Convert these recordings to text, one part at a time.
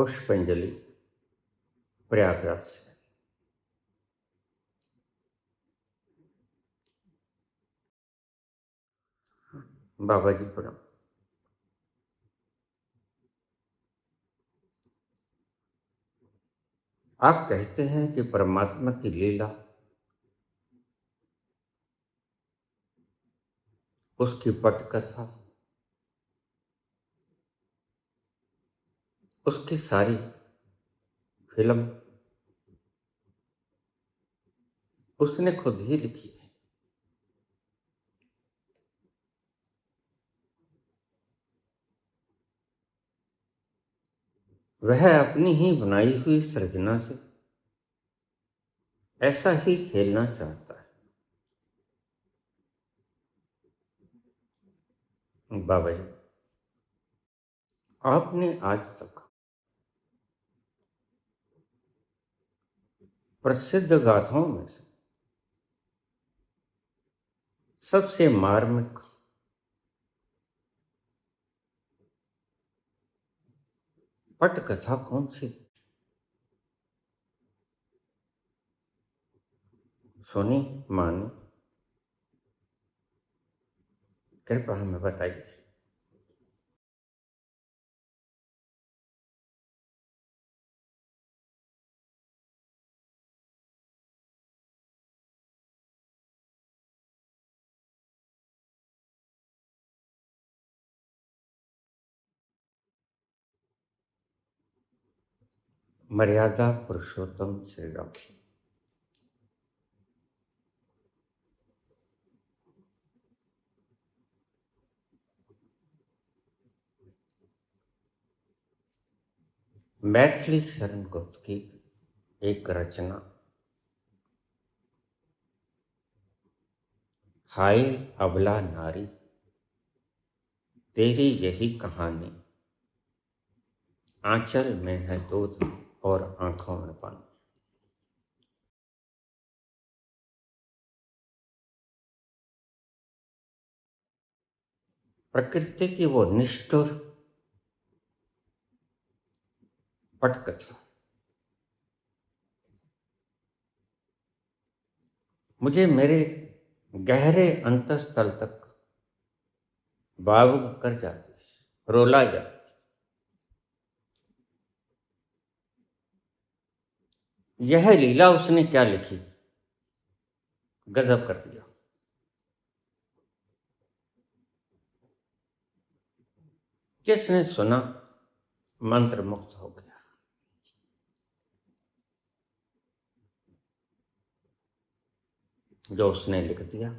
पुष्पांजलि प्रयागराज से। बाबा जी प्रणाम। आप कहते हैं कि परमात्मा की लीला, उसकी पटकथा, उसकी सारी फिल्म उसने खुद ही लिखी है। वह अपनी ही बनाई हुई सृजना से ऐसा ही खेलना चाहता है। बाबा जी, आपने आज तक प्रसिद्ध गाथाओं में से सबसे मार्मिक पटकथा कौन सी सुनी, मानी? कृपया हमें बताइए। मर्यादा पुरुषोत्तम श्री राम। मैथिली शरण गुप्त की एक रचना, हाय अबला नारी तेरी यही कहानी, आंचल में है दूध और आंखों में पानी। प्रकृति की वो निष्ठुर पटकथा मुझे मेरे गहरे अंतःस्थल तक भावुक कर जाती है, रोला जाती है। यह लीला उसने क्या लिखी, गजब कर दिया। जिसने सुना मंत्र मुक्त हो गया। जो उसने लिख दिया,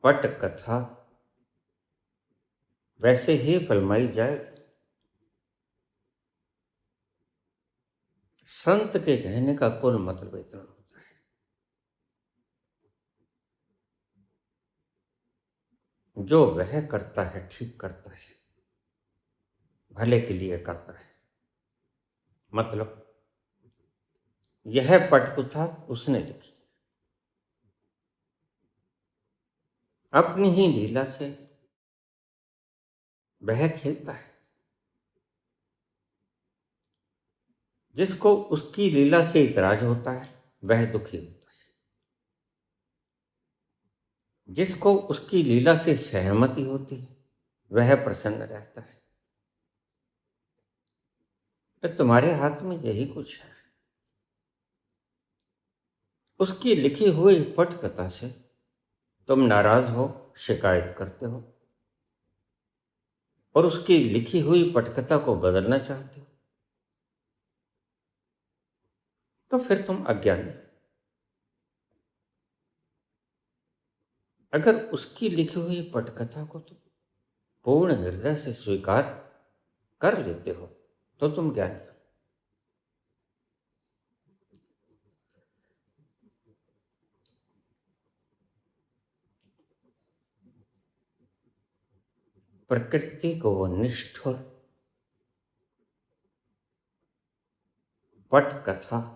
पटकथा वैसे ही फिल्माई जाए। संत के कहने का कुल मतलब इतना होता है, जो वह करता है ठीक करता है, भले के लिए करता है। मतलब यह पटकथा उसने लिखी, अपनी ही लीला से वह खेलता है। जिसको उसकी लीला से इतराज होता है वह दुखी होता है, जिसको उसकी लीला से सहमति होती है वह प्रसन्न रहता है। तो तुम्हारे हाथ में यही कुछ है। उसकी लिखी हुई पटकथा से तुम नाराज हो, शिकायत करते हो, और उसकी लिखी हुई पटकथा को बदलना चाहते हो, तो फिर तुम अज्ञानी। अगर उसकी लिखी हुई पटकथा को तुम पूर्ण हृदय से स्वीकार कर लेते हो तो तुम ज्ञानी हो। प्रकृति को वो निष्ठुर पटकथा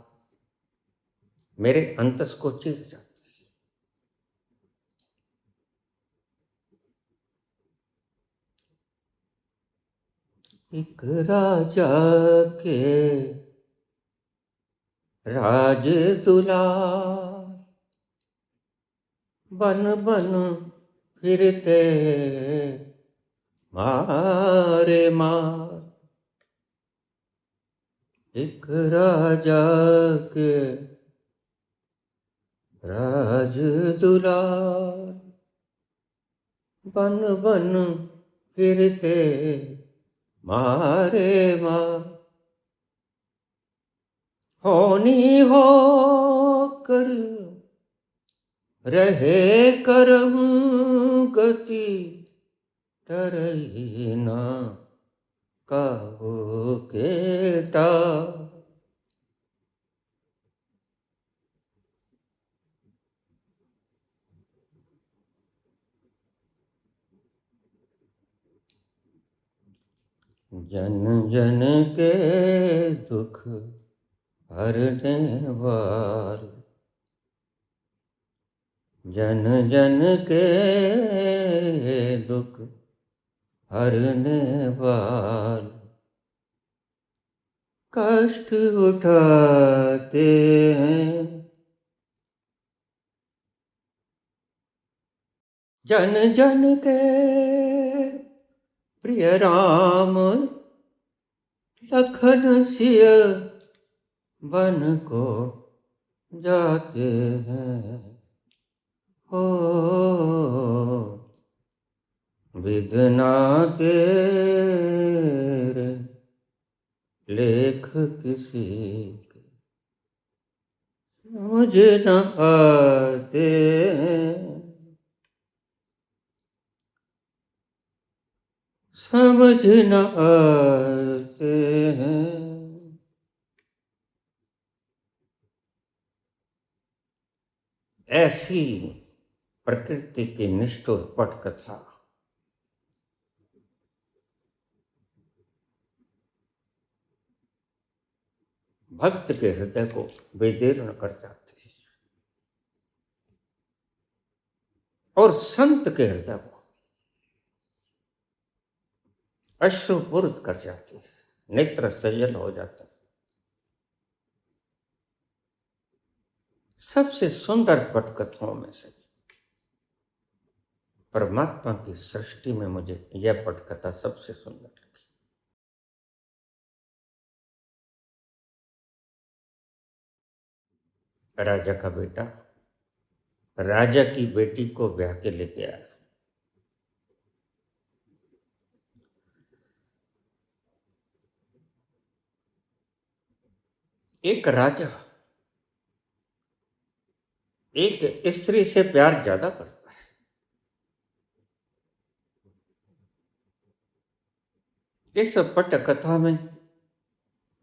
मेरे अंतस को चीर जाती है। एक राजा के राज दुलार, बन बन फिरते मारे मार। एक राजा के राज दुलार, बन बन फिरते मारे मार। होनी हो कर रहे करम गति, डरई ना काहू केटा। जन जन के दुख हरने वाल, जन जन के दुख हरने वाल, कष्ट उठाते हैं जन जन के प्रिय राम, लखन सिय बन को जाते हैं। हो विधना तेरे लेख किसी के समझ न आते हैं, समझ न आते हैं। ऐसी प्रकृति की निष्ठुर पटकथा भक्त के हृदय को बेदीर्ण कर जाती है और संत के हृदय को अश्रुपूरित कर जाती है, नेत्र सजल हो जाते हैं। सबसे सुंदर पटकथाओं में से परमात्मा की सृष्टि में मुझे यह पटकथा सबसे सुंदर लगी। राजा का बेटा राजा की बेटी को ब्याह के लेके आया। एक राजा एक स्त्री से प्यार ज्यादा करता है। इस पटकथा में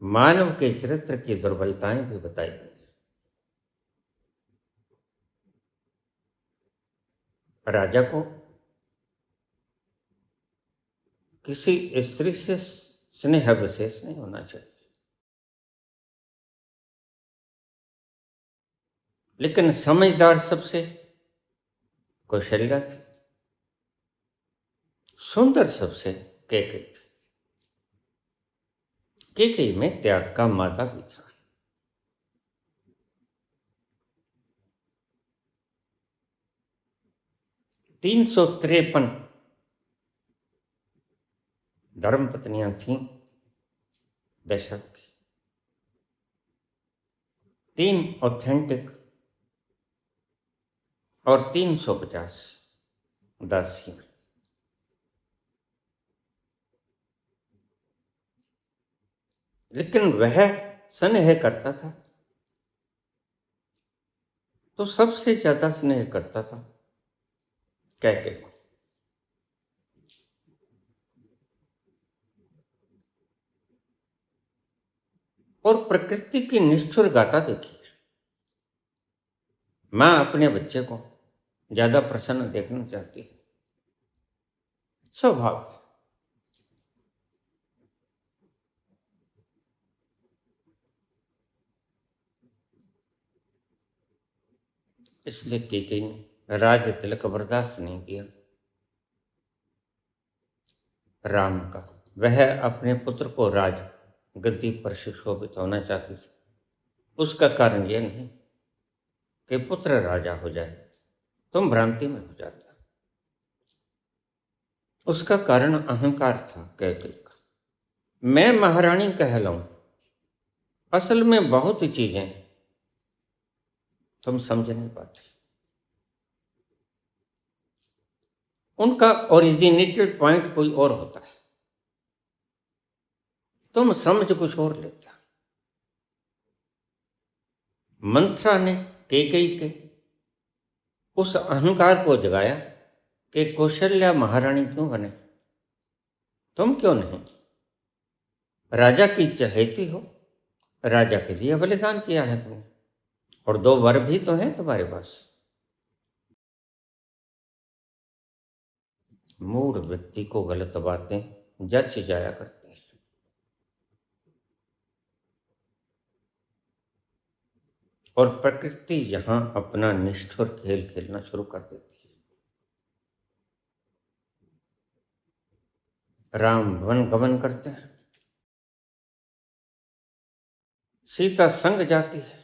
मानव के चरित्र की दुर्बलताएं भी बताई गई। राजा को किसी स्त्री से स्नेह विशेष नहीं होना चाहिए, लेकिन समझदार सबसे कौशल्या थी, सुंदर सबसे कैकेयी थी। कैकेयी में त्याग का मादा भी था। तीन 353 धर्मपत्नियां थीं दशरथ की, 3 ऑथेंटिक और 350 दासियां। लेकिन वह स्नेह करता था तो सबसे ज्यादा स्नेह करता था कैकेयी को। और प्रकृति की निष्ठुर गाथा देखिए। मां अपने बच्चे को ज्यादा प्रसन्न देखना चाहती है, स्वभाव है। इसलिए कैकेयी ने राज तिलक बर्दाश्त नहीं किया राम का। वह अपने पुत्र को राज गद्दी पर सुशोभित होना चाहती थी। उसका कारण यह नहीं कि पुत्र राजा हो जाए, तुम भ्रांति में हो जाते। उसका कारण अहंकार था कैकेयी का। मैं महारानी कहलाऊं, असल में बहुत ही चीजें तुम समझ नहीं पाते। उनका ओरिजिनेटेड पॉइंट कोई और होता है, तुम समझ कुछ और लेते हो। मंथरा ने कैकेयी के उस अहंकार को जगाया कि कौशल्या महारानी क्यों बने, तुम क्यों नहीं? राजा की चहेती हो, राजा के लिए बलिदान किया है तुमने, और 2 वर भी तो हैं तुम्हारे पास। मूढ़ व्यक्ति को गलत बातें जच जाया करती हैं। और प्रकृति यहां अपना निष्ठुर खेल खेलना शुरू कर देती है। राम वन गमन करते हैं, सीता संग जाती है।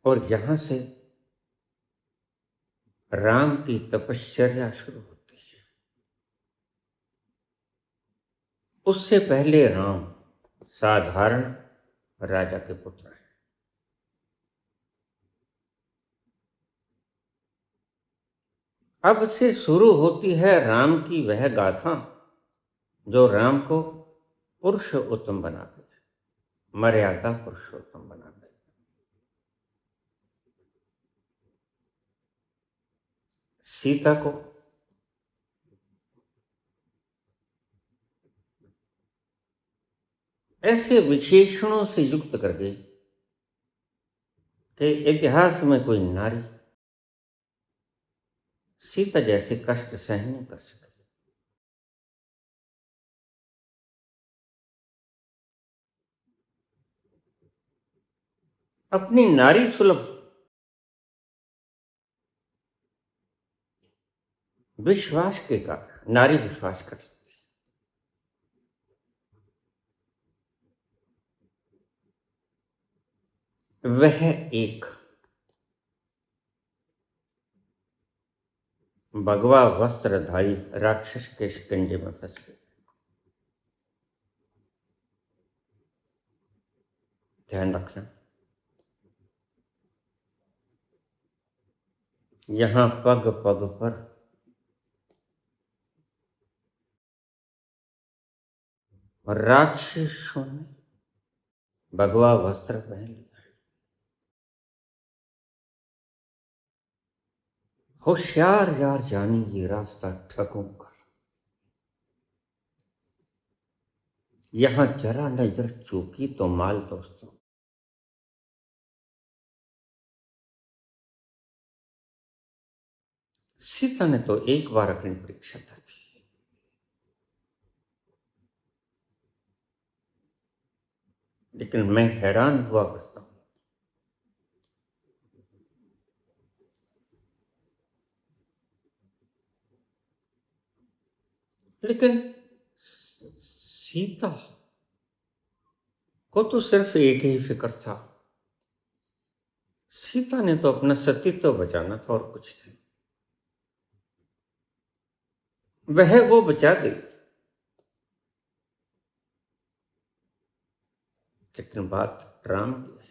और यहां से राम की तपश्चर्या शुरू होती है। उससे पहले राम साधारण राजा के पुत्र हैं। अब से शुरू होती है राम की वह गाथा जो राम को पुरुषोत्तम बना गई, मर्यादा पुरुषोत्तम बना गई। सीता को ऐसे विशेषणों से युक्त कर गई कि इतिहास में कोई नारी सीता जैसे कष्ट सहन नहीं कर सकी। अपनी नारी सुलभ विश्वास के कारण नारी विश्वास कर लेती है। वह एक भगवा वस्त्रधारी राक्षस के शिकंजे में फंस गई। ध्यान रखना, यहां पग पग पर राक्षसों ने भगवा वस्त्र पहन लिया। होशियार यार जानी ये रास्ता ठगों का। यहां जरा नजर चूकी तो माल दोस्तों। सीता ने तो एक बार अपनी परीक्षा दी थी, लेकिन मैं हैरान हुआ करता हूं। लेकिन सीता को तो सिर्फ एक ही फिक्र था, सीता ने तो अपना सतीत्व बचाना था और कुछ नहीं। वह वो बचा गई, लेकिन बात राम की है।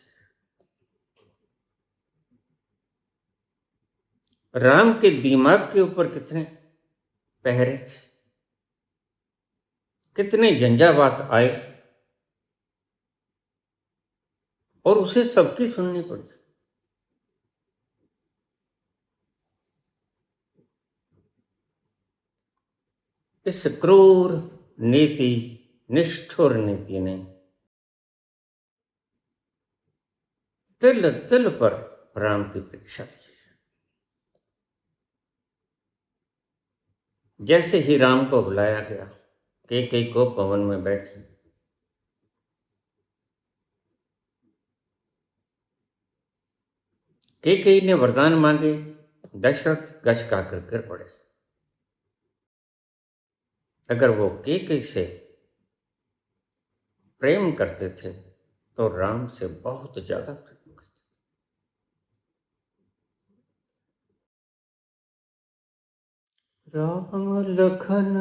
राम के दिमाग के ऊपर कितने पहरे थे, कितने झंझावात आए, और उसे सबकी सुननी पड़ी। इस क्रूर नीति, निष्ठुर नीति ने तिल तिल पर राम की परीक्षा ली। जैसे ही राम को बुलाया गया, कैकेयी को भवन में बैठी कैकेयी ने वरदान मांगे, दशरथ गश खाकर गिर पड़े। अगर वो कैकेयी से प्रेम करते थे तो राम से बहुत ज्यादा प्रेम करते। राम लखन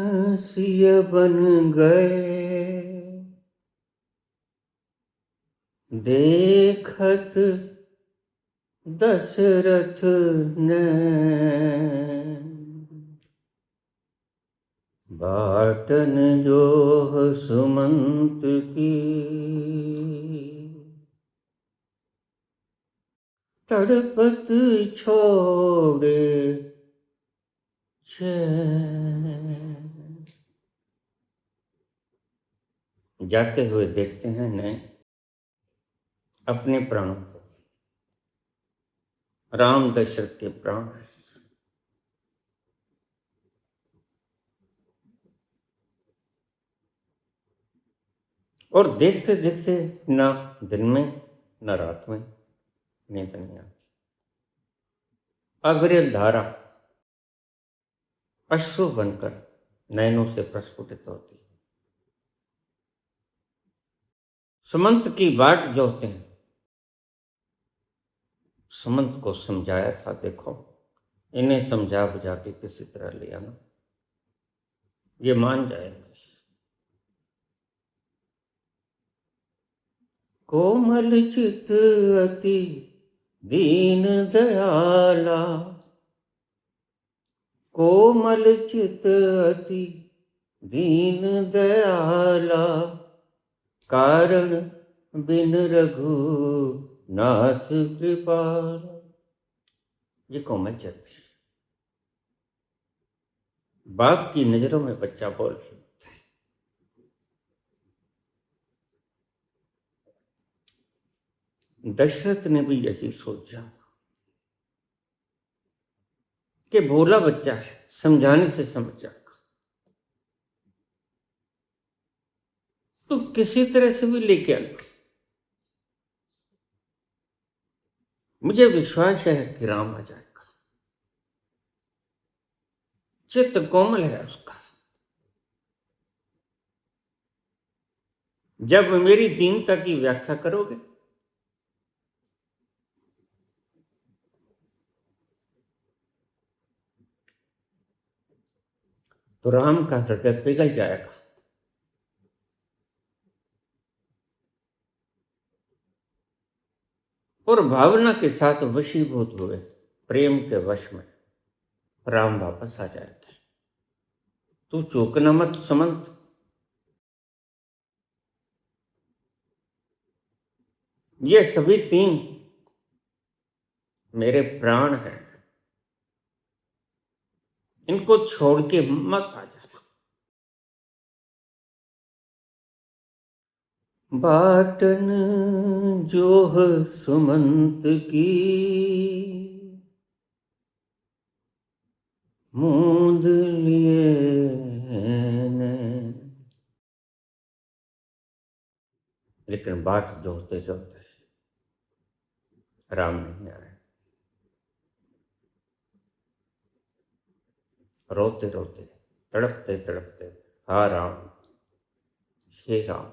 सिय बन गए, देखत दशरथ ने बाटन जोह सुमंत की, तड़पत छोड़े चैन। जाते हुए देखते हैं नैन अपने प्राणों को। राम दशरथ के प्राण, और देखते देखते ना दिन में न रात में नींद नहीं आती। अविरल धारा अश्रु बनकर नैनों से प्रस्फुटित होती है। सुमंत की बाट जोहते हैं। सुमंत को समझाया था, देखो इन्हें समझा बुझा के किसी तरह ले आना, ये मान जाएंगे। कोमल चित अति दीन दयाला, कोमल चित अति दीन दयाला, कारण बिन रघु नाथ कृपाल। ये कोमल चित, बाप की नजरों में बच्चा बोल रहा है। दशरथ ने भी यही सोचा कि भोला बच्चा है, समझाने से समझ जाएगा, तो किसी तरह से भी लेके आना। मुझे विश्वास है कि राम आ जाएगा। चित्त कोमल है उसका। जब मेरी दीनता की व्याख्या करोगे तो राम का हृदय पिघल जाएगा। और भावना के साथ वशीभूत हुए प्रेम के वश में राम वापस आ जाएगा। तू चूकना मत सुमंत, ये सभी तीन मेरे प्राण हैं, इनको छोड़ के मत आ जाना। बाटन जोह सुमंत की, मूंद लिए ने। लेकिन बात जोहते जोहते राम नहीं आए। रोते रोते, तड़पते तड़पते, हा राम, हे राम।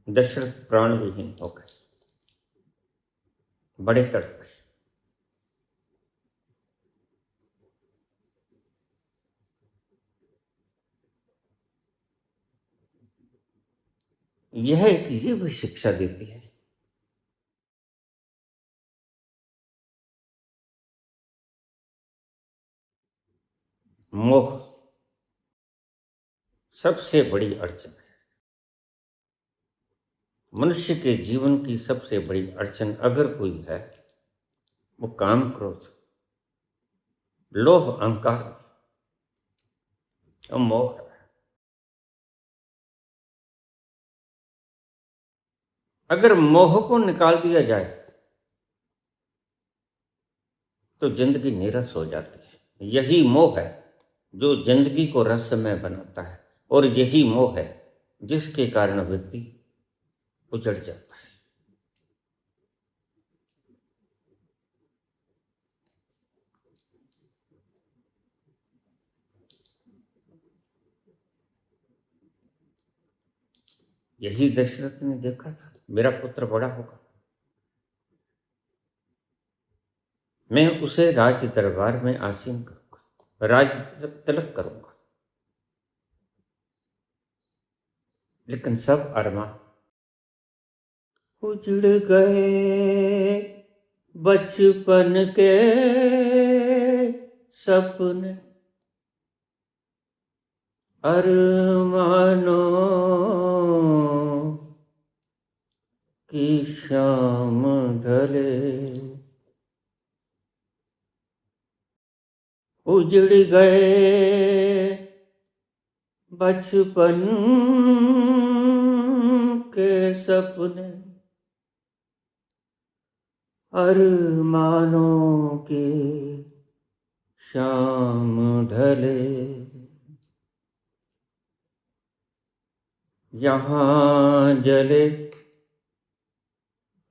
दशरथ प्राण विहीन हो गए, बड़े तड़पे। यह एक ये भी शिक्षा देती है मोह सबसे बड़ी अड़चन है। मनुष्य के जीवन की सबसे बड़ी अड़चन अगर कोई है, वो काम, क्रोध, लोभ, अहंकार और मोह है। अगर मोह को निकाल दिया जाए तो जिंदगी नीरस हो जाती है। यही मोह है जो जिंदगी को रहस्यमय बनाता है, और यही मोह है जिसके कारण व्यक्ति उजड़ जाता है। यही दशरथ ने देखा था, मेरा पुत्र बड़ा होगा, मैं उसे राज दरबार में आसीन करूंगा, राज तिलक करूंगा। लेकिन सब अरमान उजड़ गए, बचपन के सपने, अरमानों की शाम ढले, उजड़ गए बचपन के सपने, अरमानों के शाम ढले, यहाँ जले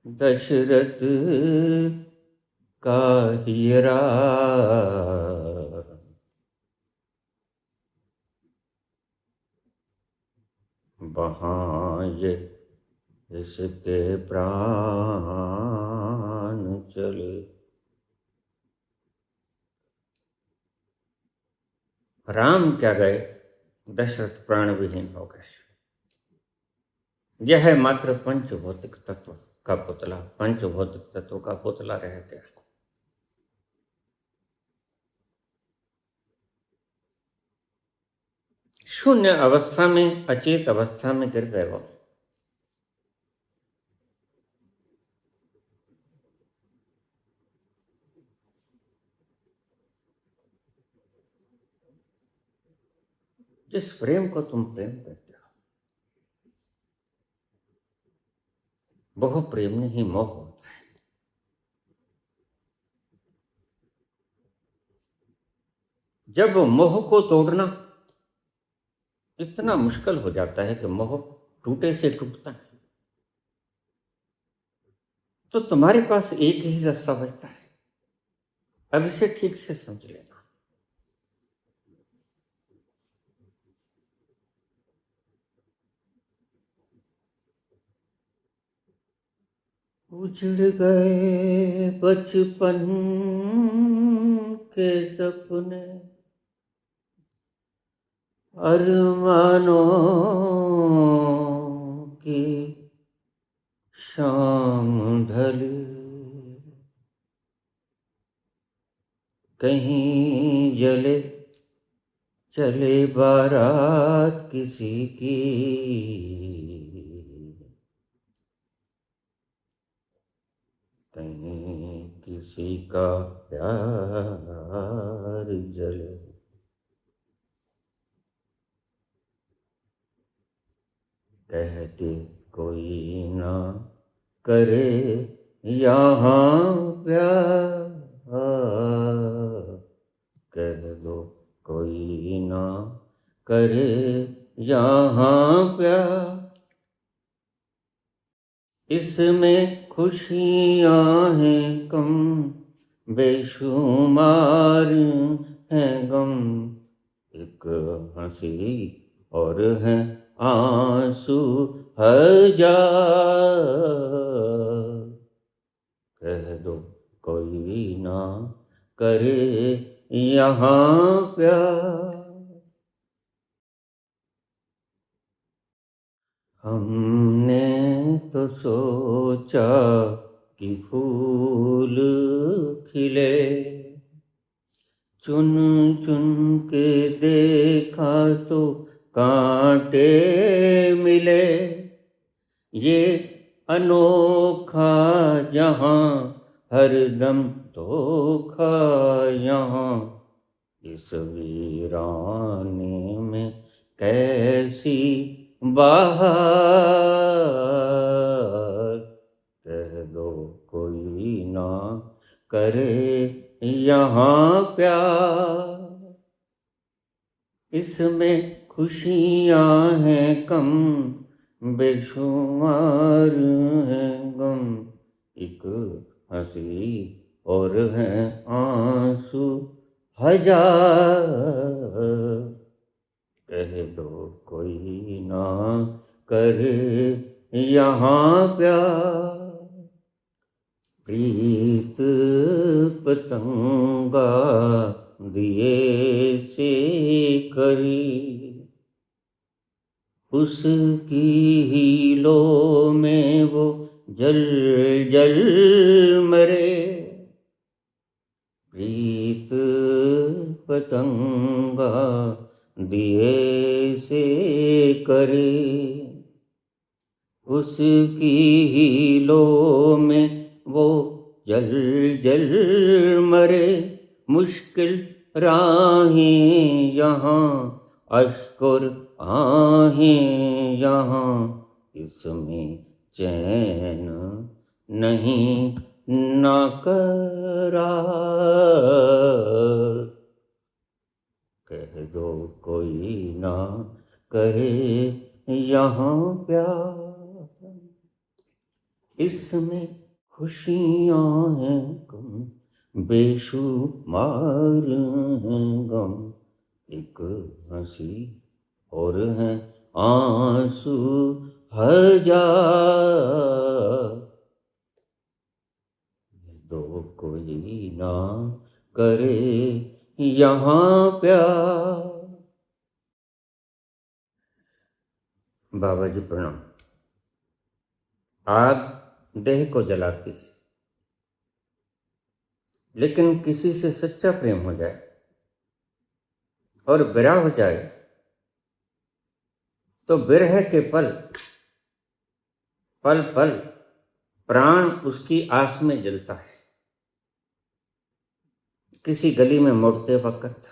दशरथ का हीरा, वहाँ ये इसके प्राण चले। राम क्या गए, दशरथ प्राण विहीन हो गए। यह मात्र पंचभौतिक तत्व का पुतला, पंचभौतिक तत्व का पुतला रह गया। शून्य अवस्था में, अचेत अवस्था में गिर गए वो। जिस प्रेम को तुम प्रेम करते हो, वह प्रेम नहीं मोह होता है। जब मोह को तोड़ना इतना मुश्किल हो जाता है कि मोह टूटे से टूटता है, तो तुम्हारे पास एक ही रास्ता बचता है। अब इसे ठीक से समझ लेना। उजड़ गए बचपन के सपने, अरमानों की शाम ढली, कहीं जले चले बारात किसी की, कहीं किसी का प्यार जले। कहते कोई ना करे यहाँ प्यार, कह दो कोई ना करे यहाँ प्यार, इसमें खुशियाँ हैं कम, बेशुमार हैं गम, एक हंसी और है आंसू हजार, कह दो कोई ना करे यहाँ प्यार। हमने तो सोचा कि फूल खिले, चुन चुन के देखा तो कांटे मिले, ये अनोखा जहाँ हरदम धोखा यहाँ, इस वीराने में कैसी बाहर, कह दो कोई ना करे यहाँ प्यार, इसमें खुशियाँ हैं कम, बेशुमार हैं गम, एक हंसी और है आंसू हजार। कह दो कोई ना करे यहाँ प्यार, प्रीत पतंगा दिए से करी, उसकी हीलो में वो जल जल मरे। प्रीत पतंगा दिए से करे, उसकी हीलो में वो जल जल मरे। मुश्किल राहें यहाँ, अश्कुर आहें यहाँ, इसमें चैन नहीं ना करार। कह दो कोई ना करे यहाँ प्यार, इसमें खुशियाँ हैं कम, बेशुमार हैं गम, एक हंसी और है आंसू हजार। दो कोई ना करे यहाँ प्यार। बाबा जी प्रणाम। आग देह को जलाती है, लेकिन किसी से सच्चा प्रेम हो जाए और विरह हो जाए तो विरह के पल पल पल प्राण उसकी आस में जलता है। किसी गली में मुड़ते वक्त,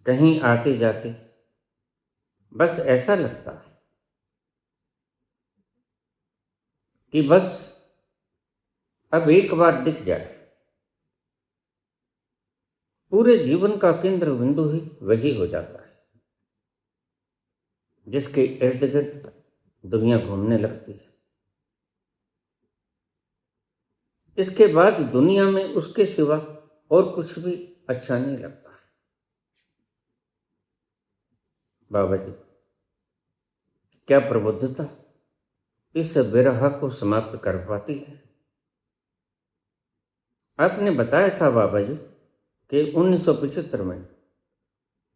कहीं आते जाते, बस ऐसा लगता है कि बस अब एक बार दिख जाए। पूरे जीवन का केंद्र बिंदु ही वही हो जाता है, जिसके इर्द गिर्द दुनिया घूमने लगती है। इसके बाद दुनिया में उसके सिवा और कुछ भी अच्छा नहीं लगता है। बाबा जी, क्या प्रबुद्धता इस विरह को समाप्त कर पाती है? आपने बताया था बाबा जी कि 1975 में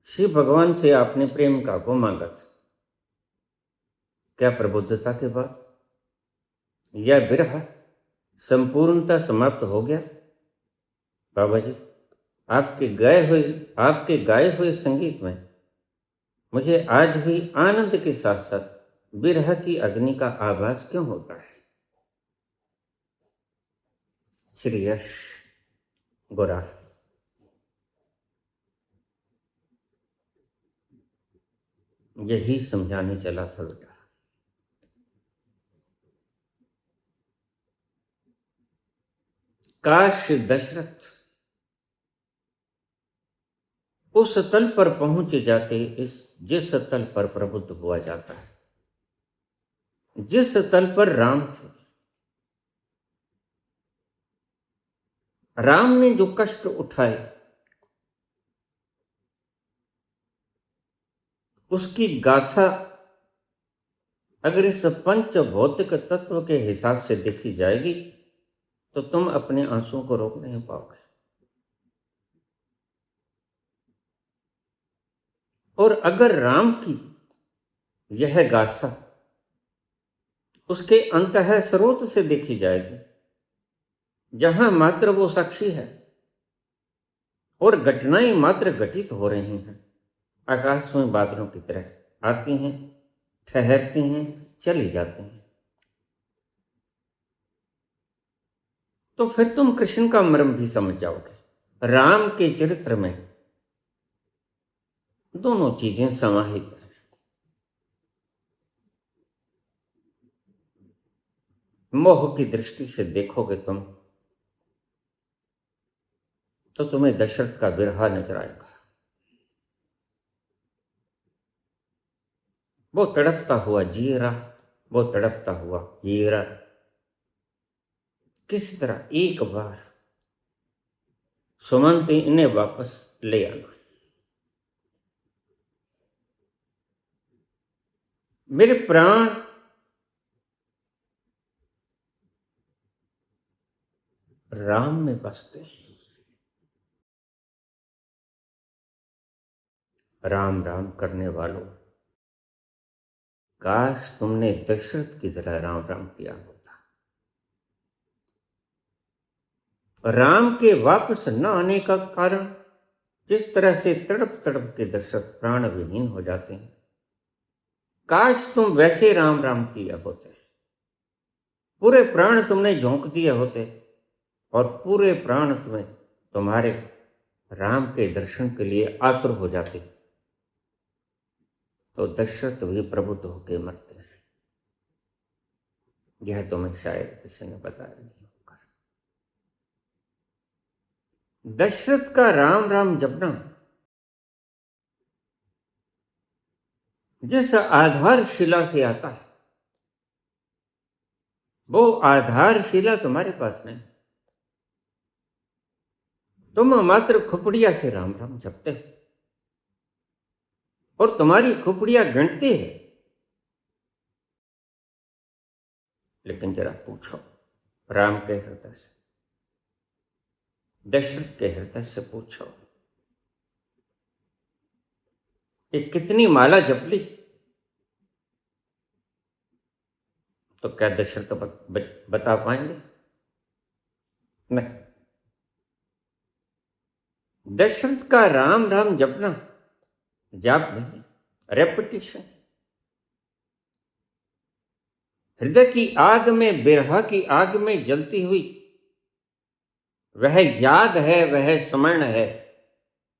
शिव भगवान से आपने प्रेम का को मांगा था। क्या प्रबुद्धता के बाद यह विरह संपूर्णता समाप्त हो गया? बाबा जी, आपके गाए हुए संगीत में मुझे आज भी आनंद के साथ साथ विरह की अग्नि का आभास क्यों होता है? श्री यश गोरा। यही समझाने चला था बेटा। काश दशरथ उस तल पर पहुंच जाते जिस तल पर प्रबुद्ध हुआ जाता है, जिस तल पर राम थे। राम ने जो कष्ट उठाए, उसकी गाथा अगर इस पंच भौतिक तत्व के हिसाब से देखी जाएगी तो तुम अपने आंसुओं को रोक नहीं पाओगे। और अगर राम की यह गाथा उसके अंतः स्रोत से देखी जाएगी, जहां मात्र वो साक्षी है और घटनाएं मात्र घटित हो रही हैं, आकाश में बादलों की तरह आती हैं, ठहरती हैं, चली जाती हैं, तो फिर तुम कृष्ण का मर्म भी समझ जाओगे। राम के चरित्र में दोनों चीजें समाहित हैं। मोह की दृष्टि से देखोगे तुम तो तुम्हें दशरथ का बिरहा नजर आएगा। वो तड़पता हुआ जी रहा, वो तड़पता हुआ जी रहा। किस तरह एक बार सुमंत इन्हें वापस ले आना। मेरे प्राण राम में बसते हैं। राम राम करने वालों, काश तुमने दशरथ की तरह राम राम किया होता। राम के वापस न आने का कारण जिस तरह से तड़प तड़प के दशरथ प्राण विहीन हो जाते हैं, काश तुम वैसे राम राम किया होते। पूरे प्राण तुमने झोंक दिए होते और पूरे प्राण तुम्हें तुम्हारे राम के दर्शन के लिए आतुर हो जाते, तो दशरथ भी प्रबुद्ध होकर मरते हैं। यह तुम्हें शायद किसी ने बताया नहीं होगा। दशरथ का राम राम जपना जिस आधारशिला से आता है, वो आधारशिला तुम्हारे पास नहीं। तुम मात्र खुपड़िया से राम राम जपते हो और तुम्हारी खुपड़िया गणते हैं। लेकिन जरा पूछो राम के हृदय से, दशरथ के हृदय से पूछो, ये कितनी माला जप ली? तो क्या दशरथ बता पाएंगे? नहीं। दशरथ का राम राम जपना जाप नहीं, रेपिटेशन। हृदय की आग में, बिरहा की आग में जलती हुई वह याद है, वह स्मरण है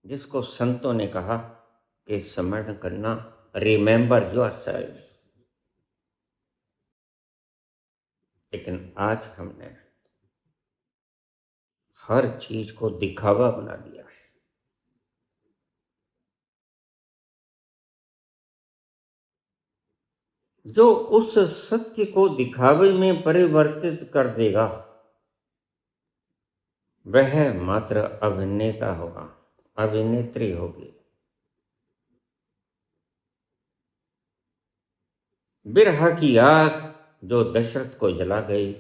जिसको संतों ने कहा कि स्मरण करना, रिमेंबर योरसेल्फ। लेकिन आज हमने हर चीज को दिखावा बना दिया है। जो उस सत्य को दिखावे में परिवर्तित कर देगा वह मात्र अभिनेता होगा, अभिनेत्री होगी। बिरहा की आग जो दशरथ को जला गई,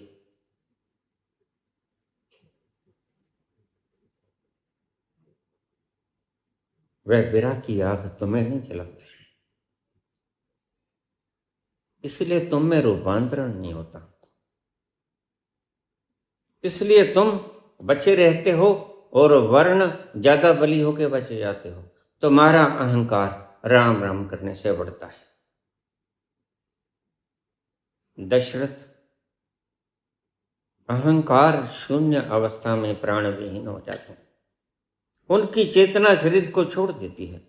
वह बिरहा की आग तुम्हें नहीं जलाती, इसलिए तुम में रूपांतरण नहीं होता, इसलिए तुम बचे रहते हो और वर्ण ज्यादा बली होके बचे जाते हो। तुम्हारा अहंकार राम राम करने से बढ़ता है। दशरथ अहंकार शून्य अवस्था में प्राण विहीन हो जाते हैं। उनकी चेतना शरीर को छोड़ देती है,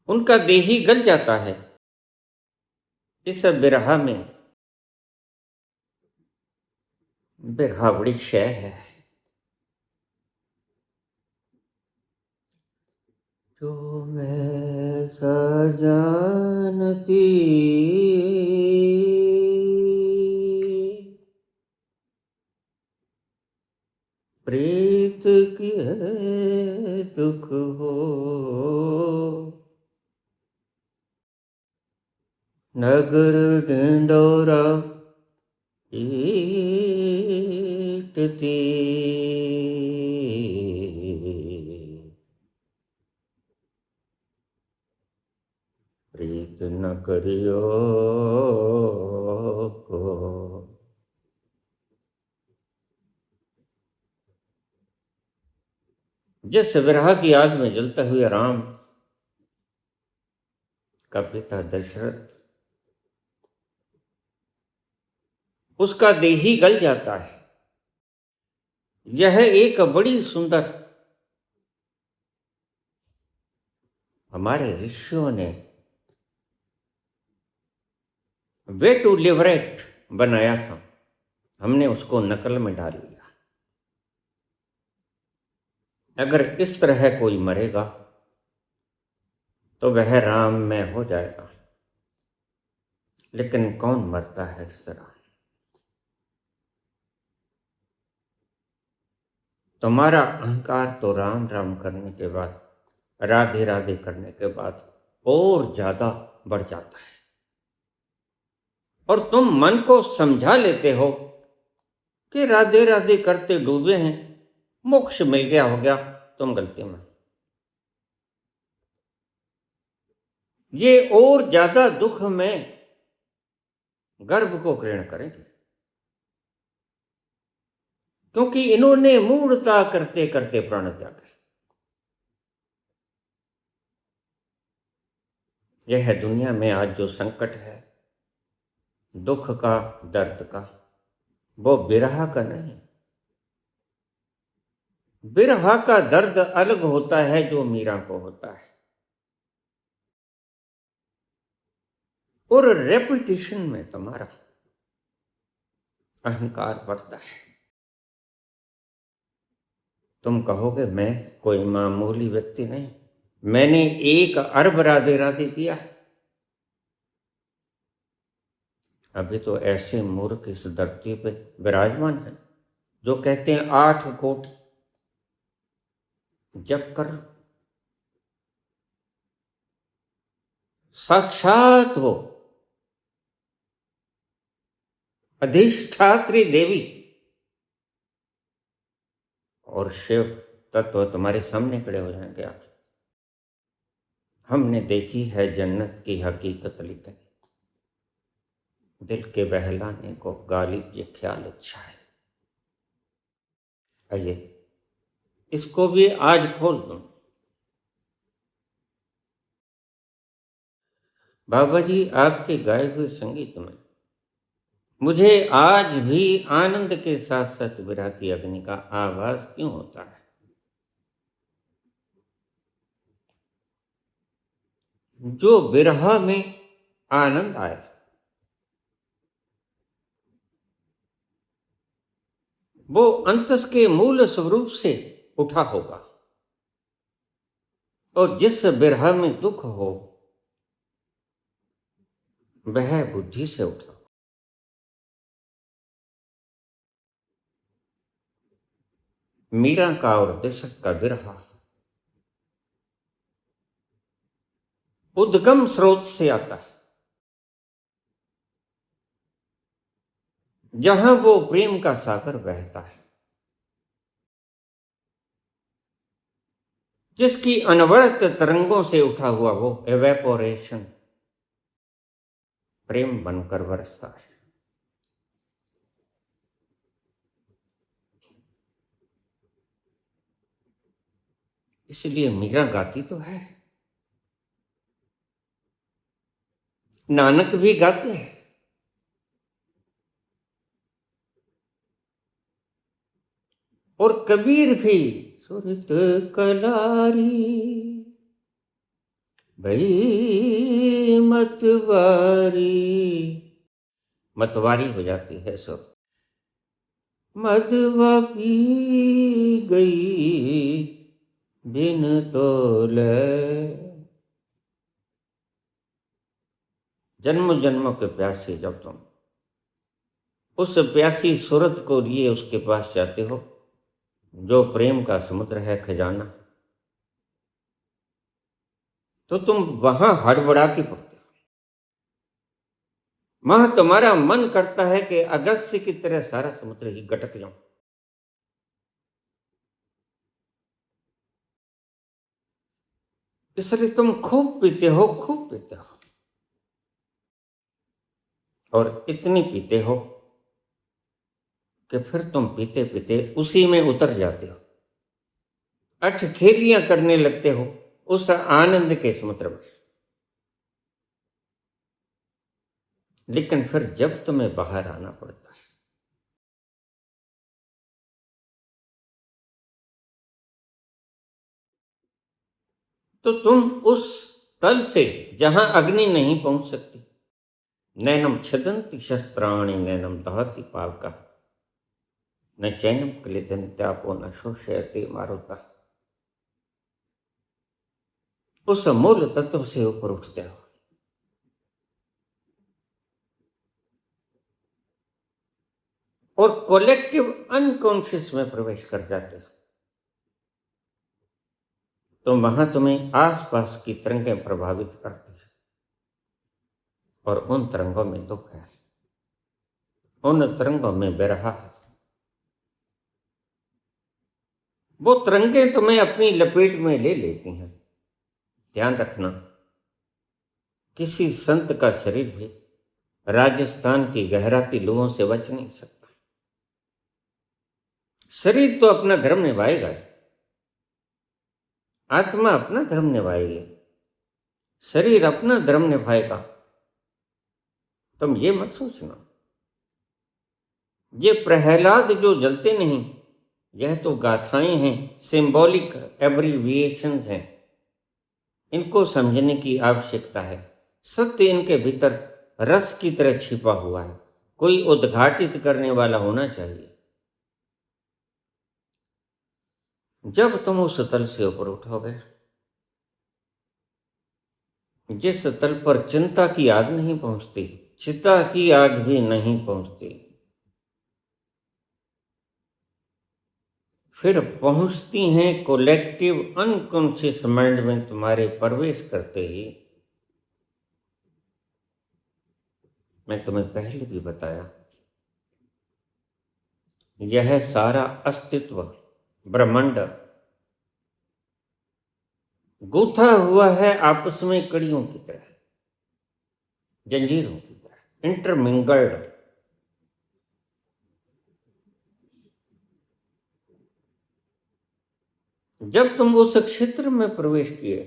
उनका देह ही गल जाता है। इस बिरहा में, बिरहा बड़ी क्षय है। जो मैं सजानती प्रीत की है दुख हो, नगर ढिंडोरा ईटती प्रीत न करियो को। जिस विरह की आग में जलते हुए राम का पिता दशरथ, उसका देह ही गल जाता है। यह एक बड़ी सुंदर, हमारे ऋषियों ने वे टू लिबरेट बनाया था, हमने उसको नकल में डाल लिया। अगर इस तरह कोई मरेगा तो वह राम में हो जाएगा। लेकिन कौन मरता है इस तरह? तुम्हारा अहंकार तो राम राम करने के बाद, राधे राधे करने के बाद और ज्यादा बढ़ जाता है, और तुम मन को समझा लेते हो कि राधे राधे करते डूबे हैं, मोक्ष मिल गया हो गया। तुम गलती में ये और ज्यादा दुख में गर्भ को ग्रहण करेंगे, क्योंकि इन्होंने मूढ़ता करते करते प्राण त्यागे। यह है दुनिया में आज जो संकट है, दुख का, दर्द का, वो विरह का नहीं। विरह का दर्द अलग होता है जो मीरा को होता है, और रेपिटेशन में तुम्हारा अहंकार बढ़ता है। तुम कहोगे मैं कोई मामूली व्यक्ति नहीं, मैंने 1 अरब राधे राधे किया है। अभी तो ऐसे मूर्ख इस धरती पे विराजमान है जो कहते हैं 8 कोटि जप कर। साक्षात वो अधिष्ठात्री देवी और शिव तत्व तुम्हारे सामने खड़े हो जाएंगे। आखिर हमने देखी है जन्नत की हकीकत, लेकिन दिल के बहलाने को गालिब ये ख्याल अच्छा है। आइए इसको भी आज खोल दूं। बाबा जी आपके गाए हुए संगीत में मुझे आज भी आनंद के साथ साथ विरह की अग्नि का आभास क्यों होता है? जो विरह में आनंद आए वो अंतस के मूल स्वरूप से उठा होगा, और जिस विरह में दुख हो वह बुद्धि से उठा। मीरा का और दशरथ का विरह उद्गम स्रोत से आता है, जहां वो प्रेम का सागर बहता है, जिसकी अनवरत तरंगों से उठा हुआ वो एवेपोरेशन प्रेम बनकर बरसता है। इसलिए मीरा गाती तो है, नानक भी गाते हैं, और कबीर भी सुरत कलारी भई मतवारी, मतवारी हो जाती है सुर। मधवा पी गई बिन तोले। जन्म जन्मों के प्यासे जब तुम उस प्यासी सूरत को लिए उसके पास जाते हो, जो प्रेम का समुद्र है, खजाना, तो तुम वहां हड़बड़ा के पड़ते हो। वहां तुम्हारा मन करता है कि अगस्त्य की तरह सारा समुद्र ही गटक जाऊं। इसलिए तुम खूब पीते हो, खूब पीते हो, और इतनी पीते हो कि फिर तुम पीते पीते उसी में उतर जाते हो, अठखेलियां करने लगते हो उस आनंद के समुद्र में। लेकिन फिर जब तुम्हें बाहर आना पड़ता है, तो तुम उस तल से जहां अग्नि नहीं पहुंच सकती, नैनम छदंती शस्त्राणि नैनम दहति पावका न चैनम क्लिदन्त्यापो न शोषयति मारुता, उस मूल तत्व से ऊपर उठते हो। और कलेक्टिव अनकॉन्शियस में प्रवेश कर जाते हो, तो वहां तुम्हें आसपास की तरंगें प्रभावित करती है और उन तरंगों में दुख है, उन तरंगों में विरह है। वो तरंगें तुम्हें अपनी लपेट में ले लेती हैं। ध्यान रखना, किसी संत का शरीर भी राजस्थान की गहराती लुओं से बच नहीं सकता। शरीर तो अपना धर्म निभाएगा, आत्मा अपना धर्म निभाएगी, शरीर अपना धर्म निभाएगा। तुम ये मत सोचना ये प्रहलाद जो जलते नहीं, यह तो गाथाएं हैं, सिंबॉलिक एब्रीविएशंस हैं। इनको समझने की आवश्यकता है। सत्य इनके भीतर रस की तरह छिपा हुआ है, कोई उद्घाटित करने वाला होना चाहिए। जब तुम उस तल से ऊपर उठोगे, जिस तल पर चिंता की आग नहीं पहुंचती, चिता की आग भी नहीं पहुंचती, फिर पहुंचती हैं कलेक्टिव अनकॉन्शियस माइंड में तुम्हारे प्रवेश करते ही। मैं तुम्हें पहले भी बताया, यह सारा अस्तित्व ब्रह्मांड गूथा हुआ है आपस में कड़ियों की तरह, जंजीरों की तरह, इंटरमिंगल्ड। जब तुम उस क्षेत्र में प्रवेश किए,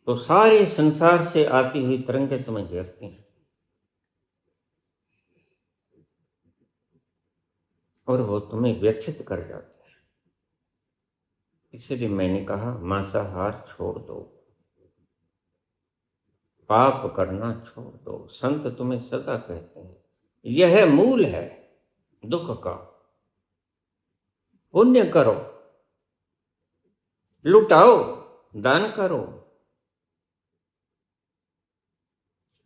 तो सारे संसार से आती हुई तरंगें तुम्हें घेरती हैं और वो तुम्हें व्यथित कर जाती है। इसलिए मैंने कहा, मांसाहार छोड़ दो, पाप करना छोड़ दो। संत तुम्हें सदा कहते हैं, यह मूल है दुख का। पुण्य करो, लुटाओ, दान करो,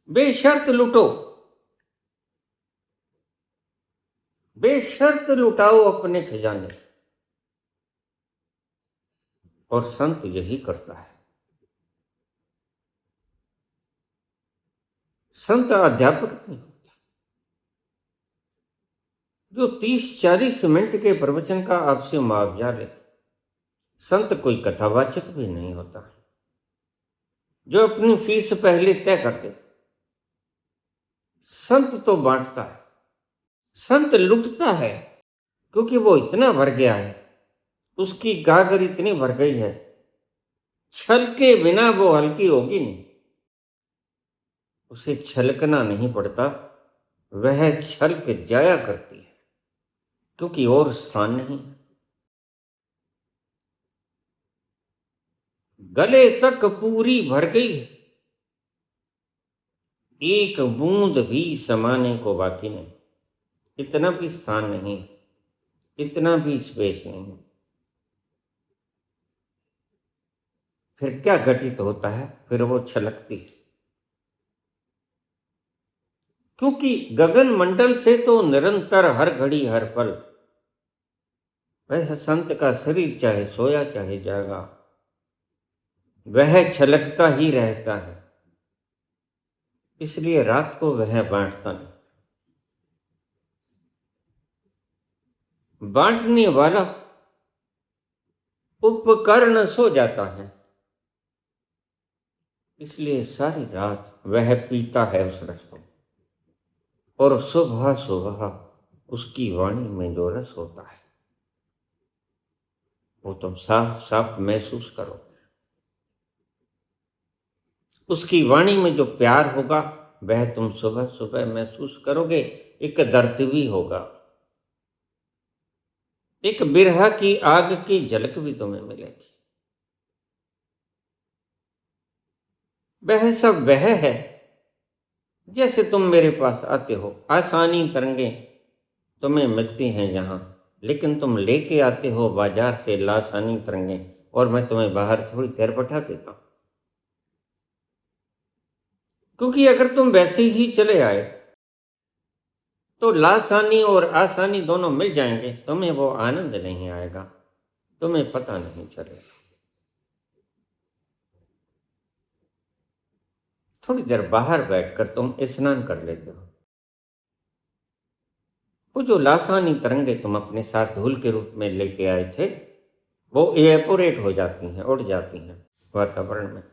बेशर्त लुटो, बेशर्त लुटाओ अपने खजाने। और संत यही करता है। संत अध्यापक नहीं होता जो 30-40 मिनट के प्रवचन का आपसे मुआवजा ले। संत कोई कथावाचक भी नहीं होता जो अपनी फीस पहले तय कर दे। संत तो बांटता है, संत लुटता है, क्योंकि वो इतना भर गया है, उसकी गागर इतनी भर गई है, छल के बिना वो हल्की होगी नहीं। उसे छलकना नहीं पड़ता, वह छलक जाया करती है, क्योंकि और स्थान नहीं। गले तक पूरी भर गई है, एक बूंद भी समाने को बाकी नहीं। इतना भी स्थान नहीं, इतना भी स्पेस नहीं। फिर क्या घटित होता है? फिर वो छलकती है, क्योंकि गगन मंडल से तो निरंतर हर घड़ी हर पल वह संत का शरीर चाहे सोया चाहे जागा, वह छलकता ही रहता है। इसलिए रात को वह बांटता नहीं। बांटने वाला उपकरण सो जाता है, इसलिए सारी रात वह पीता है उस रस को, और सुबह सुबह उसकी वाणी में जो रस होता है वो तुम साफ साफ महसूस करो। उसकी वाणी में जो प्यार होगा वह तुम सुबह सुबह महसूस करोगे। एक दर्द भी होगा, एक बिरहा की आग की झलक भी तुम्हें मिलेगी। वह सब वह है जैसे तुम मेरे पास आते हो। आसानी तरंगें तुम्हें मिलती हैं जहां, लेकिन तुम लेके आते हो बाजार से लासानी तरंगें, और मैं तुम्हें बाहर थोड़ी देर बैठा देता हूं। क्योंकि अगर तुम वैसे ही चले आए तो लासानी और आसानी दोनों मिल जाएंगे, तुम्हें वो आनंद नहीं आएगा, तुम्हें पता नहीं चलेगा। थोड़ी देर बाहर बैठकर तुम स्नान कर लेते हो। वो जो लासानी तरंगे तुम अपने साथ धूल के रूप में लेके आए थे, वो इवेपोरेट हो जाती हैं, उड़ जाती हैं वातावरण में,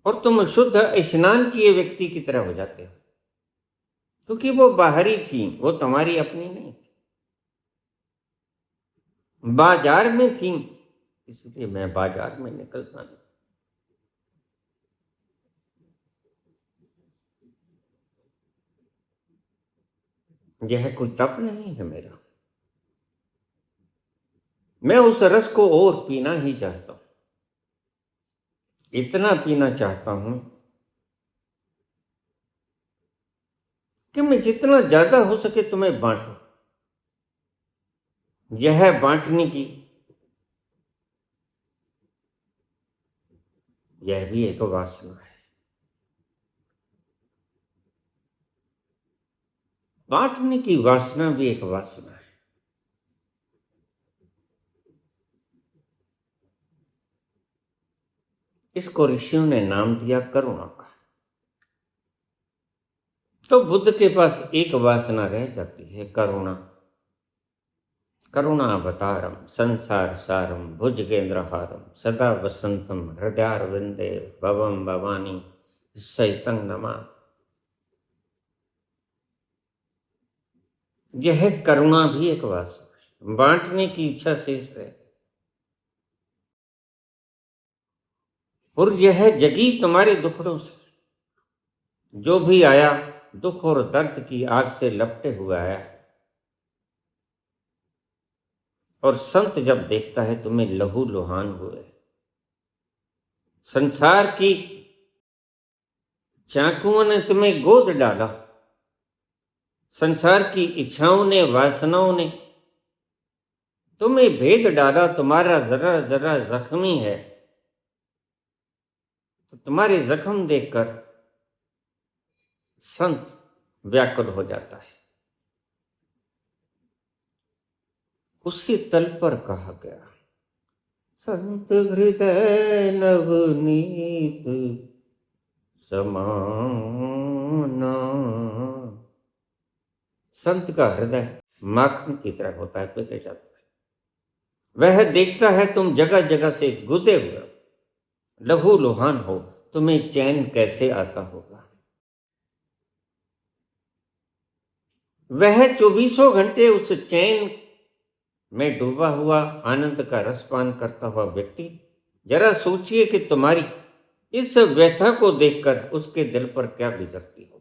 और तुम शुद्ध स्नान किए व्यक्ति की तरह हो जाते हो, क्योंकि वो बाहरी थी, वो तुम्हारी अपनी नहीं थी, बाजार में थी, इसलिए मैं बाजार में निकलता नहीं। यह कोई तप नहीं है मेरा, मैं उस रस को और पीना ही चाहता हूं, इतना पीना चाहता हूं कि मैं जितना ज्यादा हो सके तुम्हें बांटूं। यह बांटने की, यह भी एक वासना है। बांटने की वासना भी एक वासना है। इसको ऋषियों ने नाम दिया करुणा का। तो बुद्ध के पास एक वासना रह जाती है, करुणा। करुणावतारम संसार सारम भुजगेंद्रहारम सदा वसंतम हृदयारविंदे भवम भवानी सहितं नमा। यह करुणा भी एक वासना है, बांटने की इच्छा शेष है, और यह जगी तुम्हारे दुखड़ों से। जो भी आया दुख और दर्द की आग से लपटे हुए आया, और संत जब देखता है तुम्हें लहू लुहान हुए, संसार की चाकुओं ने तुम्हें गोद डाला, संसार की इच्छाओं ने, वासनाओं ने तुम्हें भेद डाला, तुम्हारा जरा जरा जख्मी है, तो तुम्हारे जख्म देखकर संत व्याकुल हो जाता है। उसके तल पर कहा गया, संत हृदय नवनीत समाना। संत का हृदय माखन की तरह होता है, पीके जाता है। वह देखता है तुम जगह जगह से गुदे हुए लहू लुहान हो, तुम्हें चैन कैसे आता होगा। वह 24 घंटे उस चैन में डूबा हुआ आनंद का रसपान करता हुआ व्यक्ति, जरा सोचिए कि तुम्हारी इस व्यथा को देखकर उसके दिल पर क्या गुजरती होगी।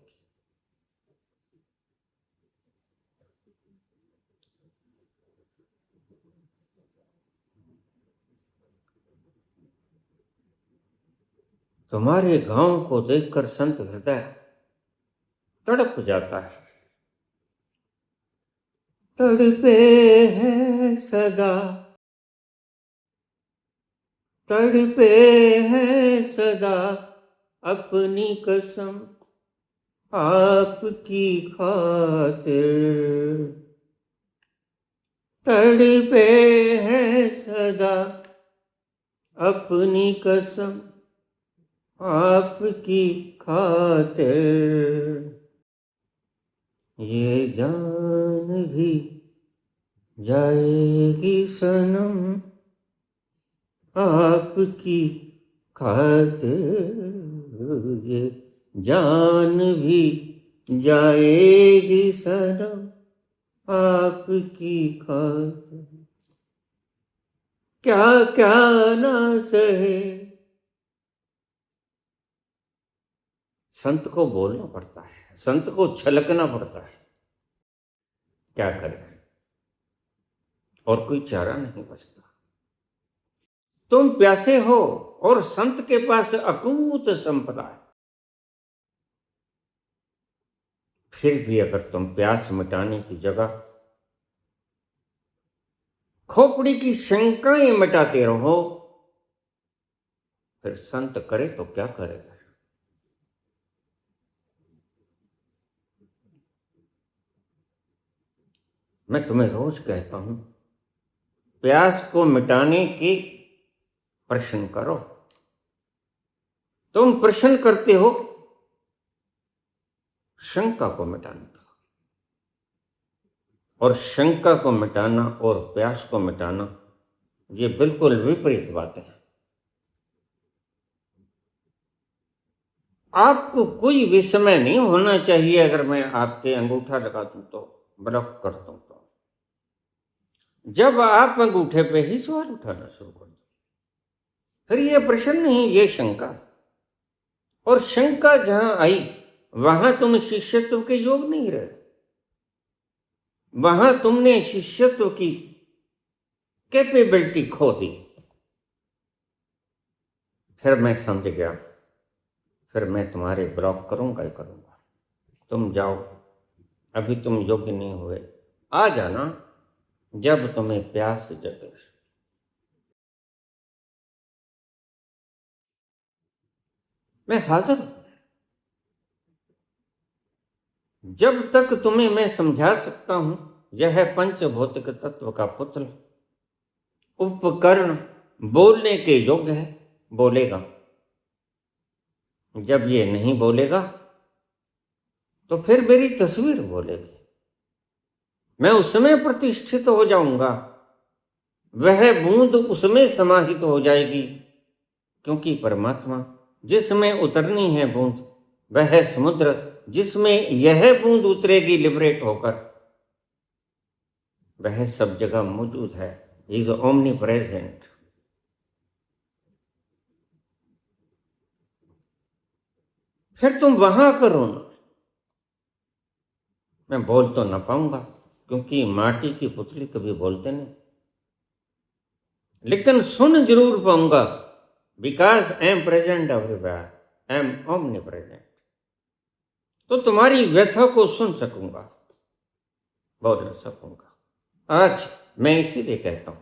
तुम्हारे घाव को देखकर संत हृदय तड़प जाता है। तड़पे है सदा, तड़पे है सदा अपनी कसम आपकी खातिर। तड़पे है सदा अपनी कसम आपकी खातिर। ये जान भी जाएगी सनम आपकी खातिर। ये जान भी जाएगी सनम आपकी खातिर। क्या क्या ना सहे। संत को बोलना पड़ता है, संत को छलकना पड़ता है, क्या करें, और कोई चारा नहीं बचता। तुम प्यासे हो और संत के पास अकूत संपदा है, फिर भी अगर तुम प्यास मिटाने की जगह खोपड़ी की शंकाएं मिटाते रहो, फिर संत करे तो क्या करेगा। मैं तुम्हें रोज कहता हूं, प्यास को मिटाने के प्रश्न करो। तुम प्रश्न करते हो शंका को मिटाने का, और शंका को मिटाना और प्यास को मिटाना ये बिल्कुल विपरीत बातें हैं। आपको कोई विस्मय नहीं होना चाहिए अगर मैं आपके अंगूठा लगा दूं तो, ब्लॉक कर दूं तो। जब आप अंगूठे पे ही सवाल उठाना शुरू कर दो, फिर ये प्रश्न नहीं, ये शंका। और शंका जहां आई वहां तुम शिष्यत्व के योग नहीं रहे, वहां तुमने शिष्यत्व की कैपेबिलिटी खो दी। फिर मैं समझ गया, फिर मैं तुम्हारे ब्लॉक करूंगा ही करूंगा। तुम जाओ, अभी तुम योग्य नहीं हुए, आ जाना जब तुम्हें प्यास जगे। मैं हाजिर हूं। जब तक तुम्हें मैं समझा सकता हूं, यह पंचभौतिक तत्व का पुत्र उपकरण बोलने के योग्य है, बोलेगा। जब ये नहीं बोलेगा तो फिर मेरी तस्वीर बोलेगी। मैं उसमें प्रतिष्ठित हो जाऊंगा, वह बूंद उसमें समाहित हो जाएगी, क्योंकि परमात्मा जिसमें उतरनी है बूंद, वह समुद्र जिसमें यह बूंद उतरेगी लिबरेट होकर, वह सब जगह मौजूद है। Is omni present. फिर तुम वहां करो ना। मैं बोल तो ना पाऊंगा, क्योंकि माटी की पुतली कभी बोलते नहीं, लेकिन सुन जरूर पाऊंगा, because I am present everywhere, I am omni present. तो तुम्हारी व्यथा को सुन सकूंगा, बोल न सकूंगा। आज मैं इसीलिए कहता हूं,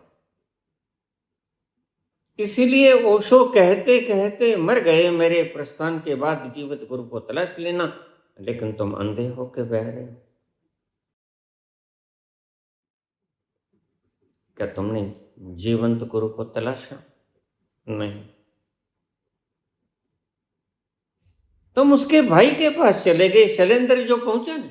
इसीलिए ओशो कहते कहते मर गए, मेरे प्रस्थान के बाद जीवित गुरु को तलाश लेना, लेकिन तुम अंधे होके बह रहे हो। क्या तुमने जीवंत गुरु को तलाशा? नहीं। तुम उसके भाई के पास चले गए, शैलेंद्र, जो पहुंचा नहीं।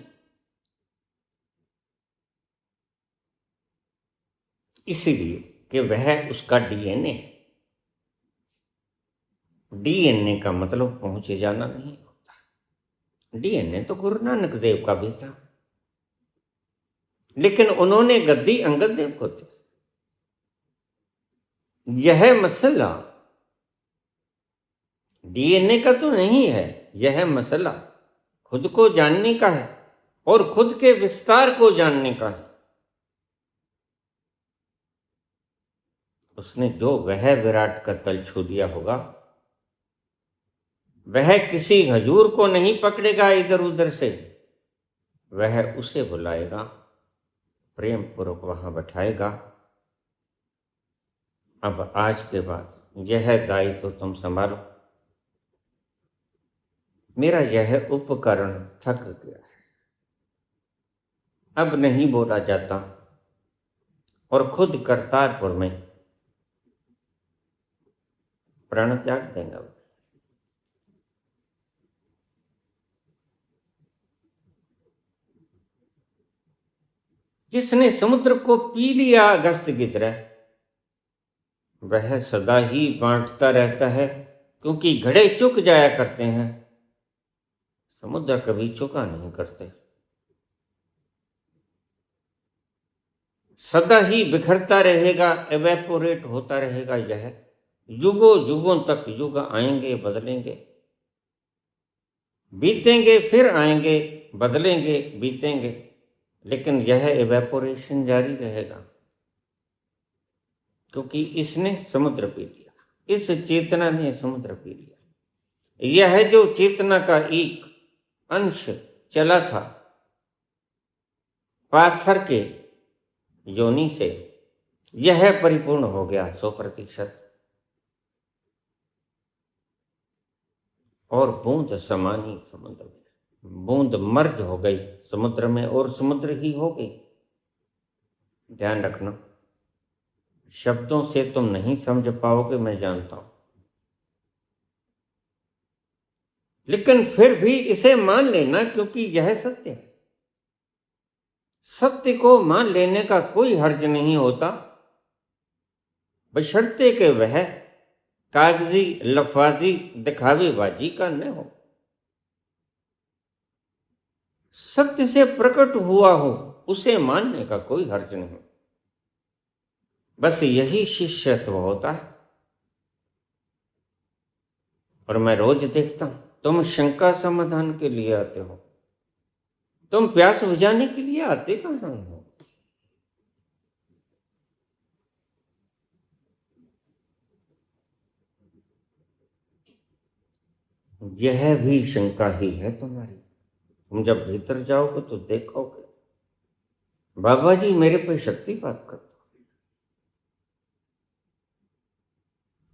इसीलिए कि वह उसका डीएनए, डीएनए का मतलब पहुंचे जाना नहीं होता। डीएनए तो गुरु नानक देव का भी था, लेकिन उन्होंने गद्दी अंगद देव को दी। यह मसला डीएनए का तो नहीं है, यह मसला खुद को जानने का है और खुद के विस्तार को जानने का है। उसने जो वह विराट का तल छू दिया होगा, वह किसी हजूर को नहीं पकड़ेगा इधर उधर से, वह उसे बुलाएगा, प्रेम पूर्वक वहां बैठाएगा। अब आज के बाद यह दायित्व तो तुम संभालो। मेरा यह उपकरण थक गया है, अब नहीं बोला जाता, और खुद करतारपुर में प्राण त्याग देंगे। जिसने समुद्र को पी लिया अगस्त की तरह, वह सदा ही बांटता रहता है, क्योंकि घड़े चुक जाया करते हैं, समुद्र कभी चुका नहीं करते। सदा ही बिखरता रहेगा, एवेपोरेट होता रहेगा। यह युगों युगों तक युग आएंगे, बदलेंगे, बीतेंगे, फिर आएंगे, बदलेंगे, बीतेंगे, लेकिन यह एवेपोरेशन जारी रहेगा, क्योंकि इसने समुद्र पी लिया, इस चेतना ने समुद्र पी लिया। यह जो चेतना का एक अंश चला था पाथर के योनि से, यह परिपूर्ण हो गया 100%, और बूंद समानी समुद्र में, बूंद मर्ज हो गई समुद्र में और समुद्र ही हो गई। ध्यान रखना, शब्दों से तुम नहीं समझ पाओगे, मैं जानता हूं, लेकिन फिर भी इसे मान लेना, क्योंकि यह सत्य है। सत्य को मान लेने का कोई हर्ज नहीं होता, बशर्ते कि वह कागजी लफाजी दिखावेबाजी का न हो, सत्य से प्रकट हुआ हो, उसे मानने का कोई हर्ज नहीं। बस यही शिष्यत्व होता है। और मैं रोज देखता हूं, तुम शंका समाधान के लिए आते हो, तुम प्यास बुझाने के लिए आते कहां हो? यह भी शंका ही है तुम्हारी। तुम जब भीतर जाओगे तो देखोगे, बाबा जी मेरे पे शक्तिपात कर दो।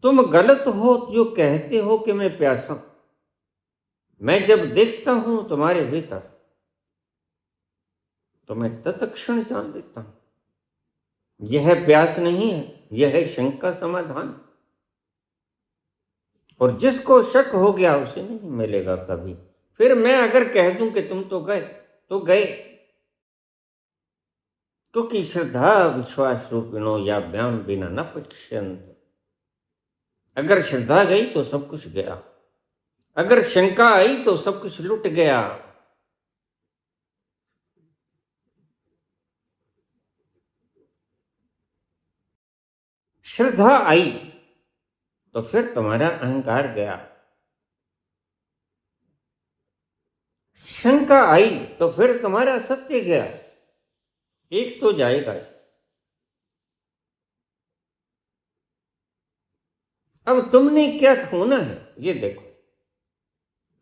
तुम गलत हो जो कहते हो कि मैं प्यासा हूं। मैं जब देखता हूं तुम्हारे भीतर, तो मैं तत्क्षण जान लेता हूं यह प्यास नहीं है, यह है शंका समाधान। और जिसको शक हो गया उसे नहीं मिलेगा कभी। फिर मैं अगर कह दूं कि तुम तो गए, तो गए, क्योंकि श्रद्धा विश्वास रूपिणो याभ्याम बिना न पश्यन्त। अगर श्रद्धा गई तो सब कुछ गया, अगर शंका आई तो सब कुछ लुट गया। श्रद्धा आई तो फिर तुम्हारा अहंकार गया, शंका आई तो फिर तुम्हारा सत्य गया। एक तो जाएगा ही। अब तुमने क्या खोना है ये देखो।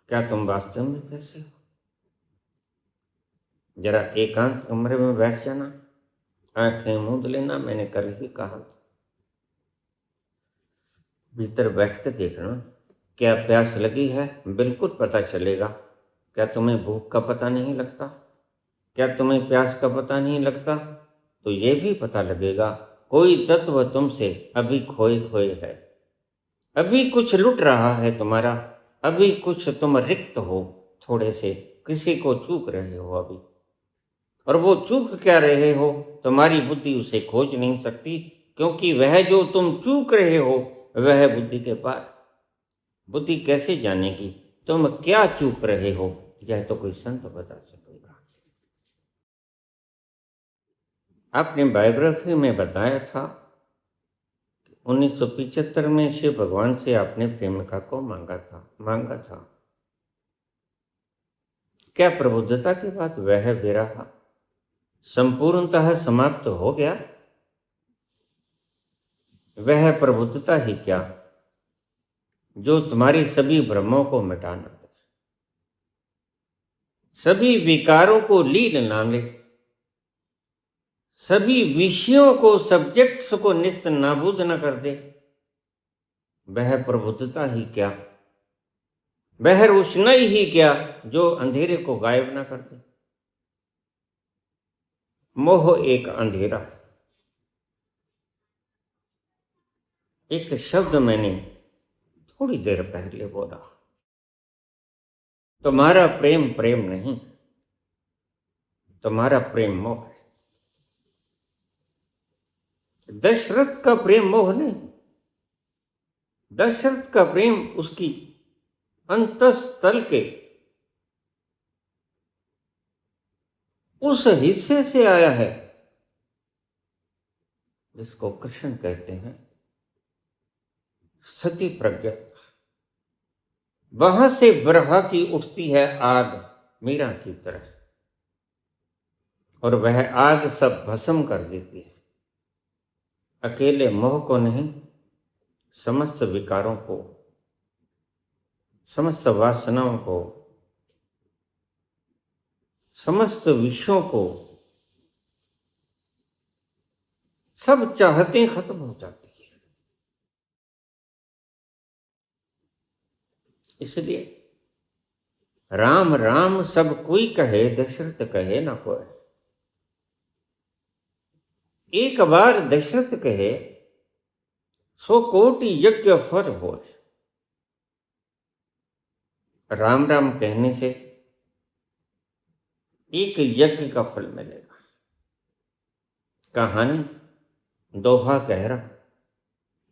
क्या तुम वास्तव में कैसे हो? जरा एकांत कमरे में बैठ जाना, आंखें मूंद लेना। मैंने कल ही कहा था, भीतर बैठ कर देखना, क्या प्यास लगी है? बिल्कुल पता चलेगा। क्या तुम्हें भूख का पता नहीं लगता? क्या तुम्हें प्यास का पता नहीं लगता? तो ये भी पता लगेगा, कोई तत्व तुमसे अभी खोए खोए है, अभी कुछ लुट रहा है तुम्हारा, अभी कुछ तुम रिक्त हो, थोड़े से किसी को चूक रहे हो अभी। और वो चूक क्या रहे हो, तुम्हारी बुद्धि उसे खोज नहीं सकती, क्योंकि वह जो तुम चूक रहे हो वह बुद्धि के पार। बुद्धि कैसे जानेगी तुम क्या चूक रहे हो? यह तो कोई संत बता सकेगा। आपने बायोग्राफी में बताया था, 1975 में शिव भगवान से आपने प्रेमिका को मांगा था। क्या प्रबुद्धता के बाद वह विरह संपूर्णतः समाप्त हो गया? वह प्रबुद्धता ही क्या जो तुम्हारी सभी भ्रमों को मिटाना दे, सभी विकारों को लीन ना ले, सभी विषयों को, सब्जेक्ट्स को निस्त नाबूद न कर दे। वह प्रबुद्धता ही क्या, वह रोशनाई ही क्या जो अंधेरे को गायब न कर दे। मोह एक अंधेरा है। एक शब्द मैंने थोड़ी देर पहले बोला, तुम्हारा प्रेम प्रेम नहीं, तुम्हारा प्रेम मोह है। दशरथ का प्रेम मोह नहीं, दशरथ का प्रेम उसकी अंतस्तल के उस हिस्से से आया है जिसको कृष्ण कहते हैं सती प्रज्ञा। वहां से बरहा की उठती है आग मीरा की तरह, और वह आग सब भस्म कर देती है। अकेले मोह को नहीं, समस्त विकारों को, समस्त वासनाओं को, समस्त विषयों को, सब चाहते खत्म हो जाती है। इसलिए राम राम सब कोई कहे, दशरथ कहे ना कोई। एक बार दशरथ कहे, 100 कोटि यज्ञ फल हो। राम राम कहने से एक यज्ञ का फल मिलेगा। कहानी दोहा कह रहा,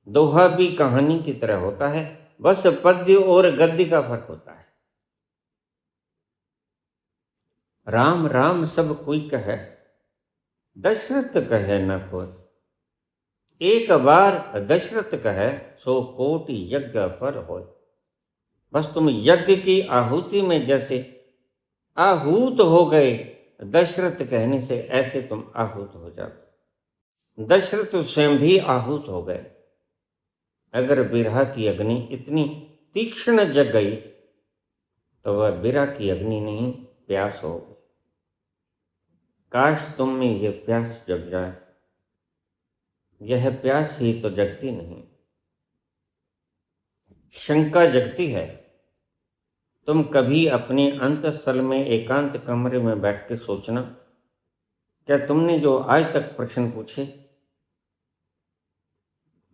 दोहा भी कहानी की तरह होता है, बस पद्य और गद्य का फर्क होता है। राम राम सब कोई कहे, दशरथ कहे न कोई। एक बार दशरथ कहे, 100 कोटि यज्ञ फल होय। बस तुम यज्ञ की आहुति में जैसे आहूत हो गए, दशरथ कहने से ऐसे तुम आहूत हो जाते। दशरथ स्वयं भी आहूत हो गए। अगर विरह की अग्नि इतनी तीक्ष्ण जग गई तो वह विरह की अग्नि नहीं, प्यास होगी। काश तुम में यह प्यास जग जाए। यह प्यास ही तो जगती नहीं, शंका जगती है। तुम कभी अपने अंतस्थल में एकांत कमरे में बैठ के सोचना, क्या तुमने जो आज तक प्रश्न पूछे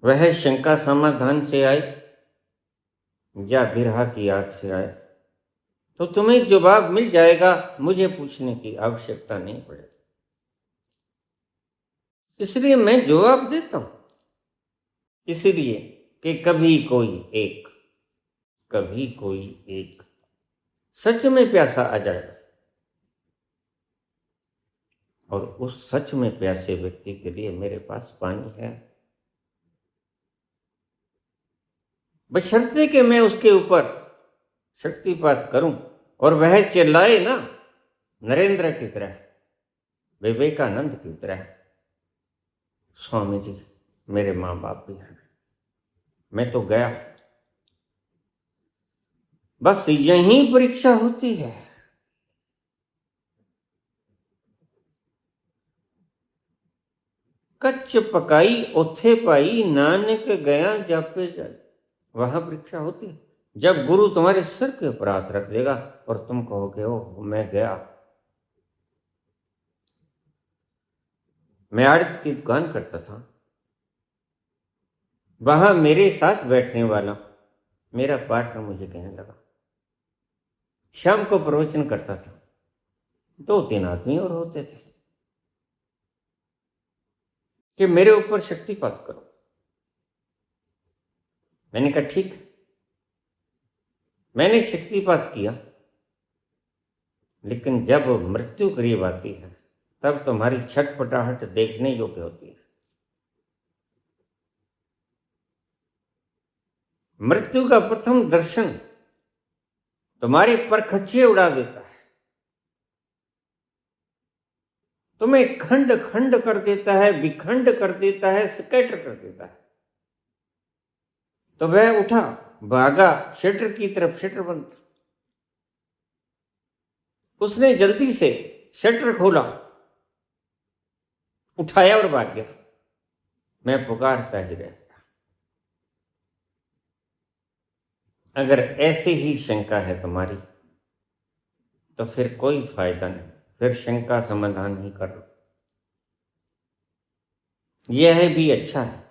वह शंका समाधान से आए या विरह की आग से आए, तो तुम्हें जवाब मिल जाएगा। मुझे पूछने की आवश्यकता नहीं पड़ेगी। इसलिए मैं जवाब देता हूं, इसलिए कि कभी कोई एक सच में प्यासा आ जाएगा, और उस सच में प्यासे व्यक्ति के लिए मेरे पास पानी है, बशर्ते कि मैं उसके ऊपर शक्तिपात करूं और वह चिल्लाए ना, नरेंद्र की तरह, विवेकानंद की तरह, स्वामी जी मेरे माँ बाप भी हैं, मैं तो गया। बस यही परीक्षा होती है। कच्च पकाई ओथे पाई, नानक गया जापे जाए। वहां परीक्षा होती है जब गुरु तुम्हारे सिर के ऊपर हाथ रख देगा और तुम कहोगे, ओ मैं गया। मैं आड़त की दुकान करता था, वहां मेरे साथ बैठने वाला मेरा पार्टनर मुझे कहने लगा, शाम को प्रवचन करता था, 2-3 आदमी और होते थे, कि मेरे ऊपर शक्तिपात करो। मैंने कहा ठीक। मैंने शक्तिपात किया, लेकिन जब मृत्यु करीब आती है तब तुम्हारी छटपटाहट देखने योग्य होती है। मृत्यु का प्रथम दर्शन तुम्हारे परखच्चे उड़ा देता है, तुम्हें खंड खंड कर देता है, विखंड कर देता है, स्कैटर कर देता है। तो वह उठा, भागा शटर की तरफ, शटर बंद। उसने जल्दी से शटर खोला, उठाया और भाग गया। मैं पुकारता ही रह गया। अगर ऐसे ही शंका है तुम्हारी तो फिर कोई फायदा नहीं, फिर शंका समाधान ही कर लो। यह भी अच्छा है,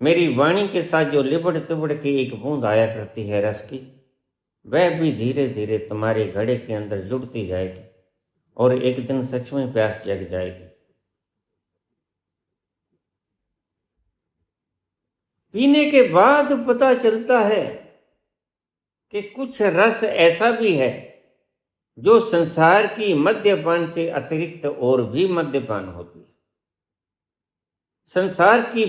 मेरी वाणी के साथ जो लिबड़ तिबड़ की एक बूंद आया करती है रस की, वह भी धीरे धीरे तुम्हारे घड़े के अंदर जुड़ती जाएगी और एक दिन सच में प्यास जग जाएगी। पीने के बाद पता चलता है कि कुछ रस ऐसा भी है जो संसार की मद्यपान से अतिरिक्त और भी मद्यपान होती है। संसार की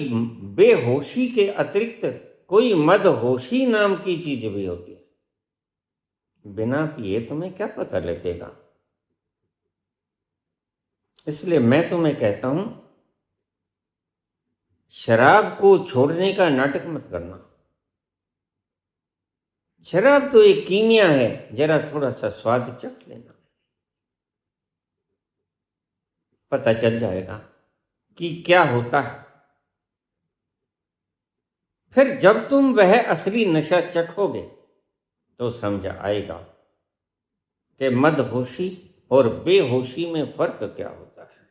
बेहोशी के अतिरिक्त कोई मदहोशी नाम की चीज भी होती है। बिना पिए तुम्हें क्या पता लगेगा। इसलिए मैं तुम्हें कहता हूं, शराब को छोड़ने का नाटक मत करना। शराब तो एक कीमिया है, जरा थोड़ा सा स्वाद चख लेना, पता चल जाएगा कि क्या होता है। फिर जब तुम वह असली नशा चखोगे तो समझ आएगा कि मदहोशी और बेहोशी में फर्क क्या होता है।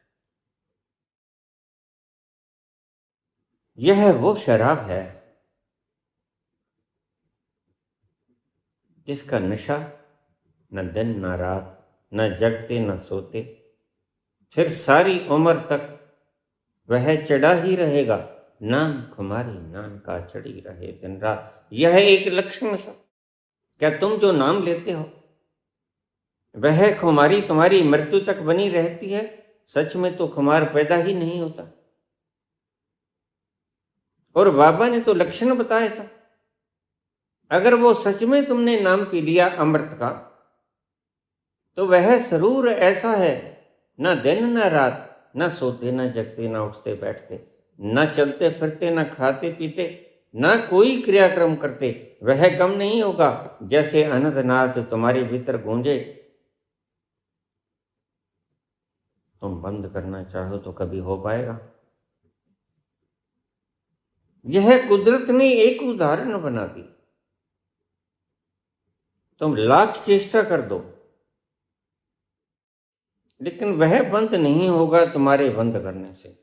यह वो शराब है जिसका नशा न दिन न रात, न जगते न सोते, फिर सारी उम्र तक वह चढ़ा ही रहेगा। नाम खुमारी नाम का चढ़ी रहे दिन रात, यह एक लक्षण सा। क्या तुम जो नाम लेते हो वह खुमारी तुम्हारी मृत्यु तक बनी रहती है? सच में तो खुमार पैदा ही नहीं होता। और बाबा ने तो लक्षण बताया था। अगर वो सच में तुमने नाम पी लिया अमृत का, तो वह सरूर ऐसा है, न दिन न रात, न सोते न जगते, न उठते बैठते, न चलते फिरते, न खाते पीते, न कोई क्रियाक्रम करते, वह कम नहीं होगा जैसे अनंतनाथ तुम्हारे भीतर गूंजे। तुम बंद करना चाहो तो कभी हो पाएगा? यह कुदरत ने एक उदाहरण बना दी। तुम लाख चेष्टा कर दो, लेकिन वह बंद नहीं होगा तुम्हारे बंद करने से।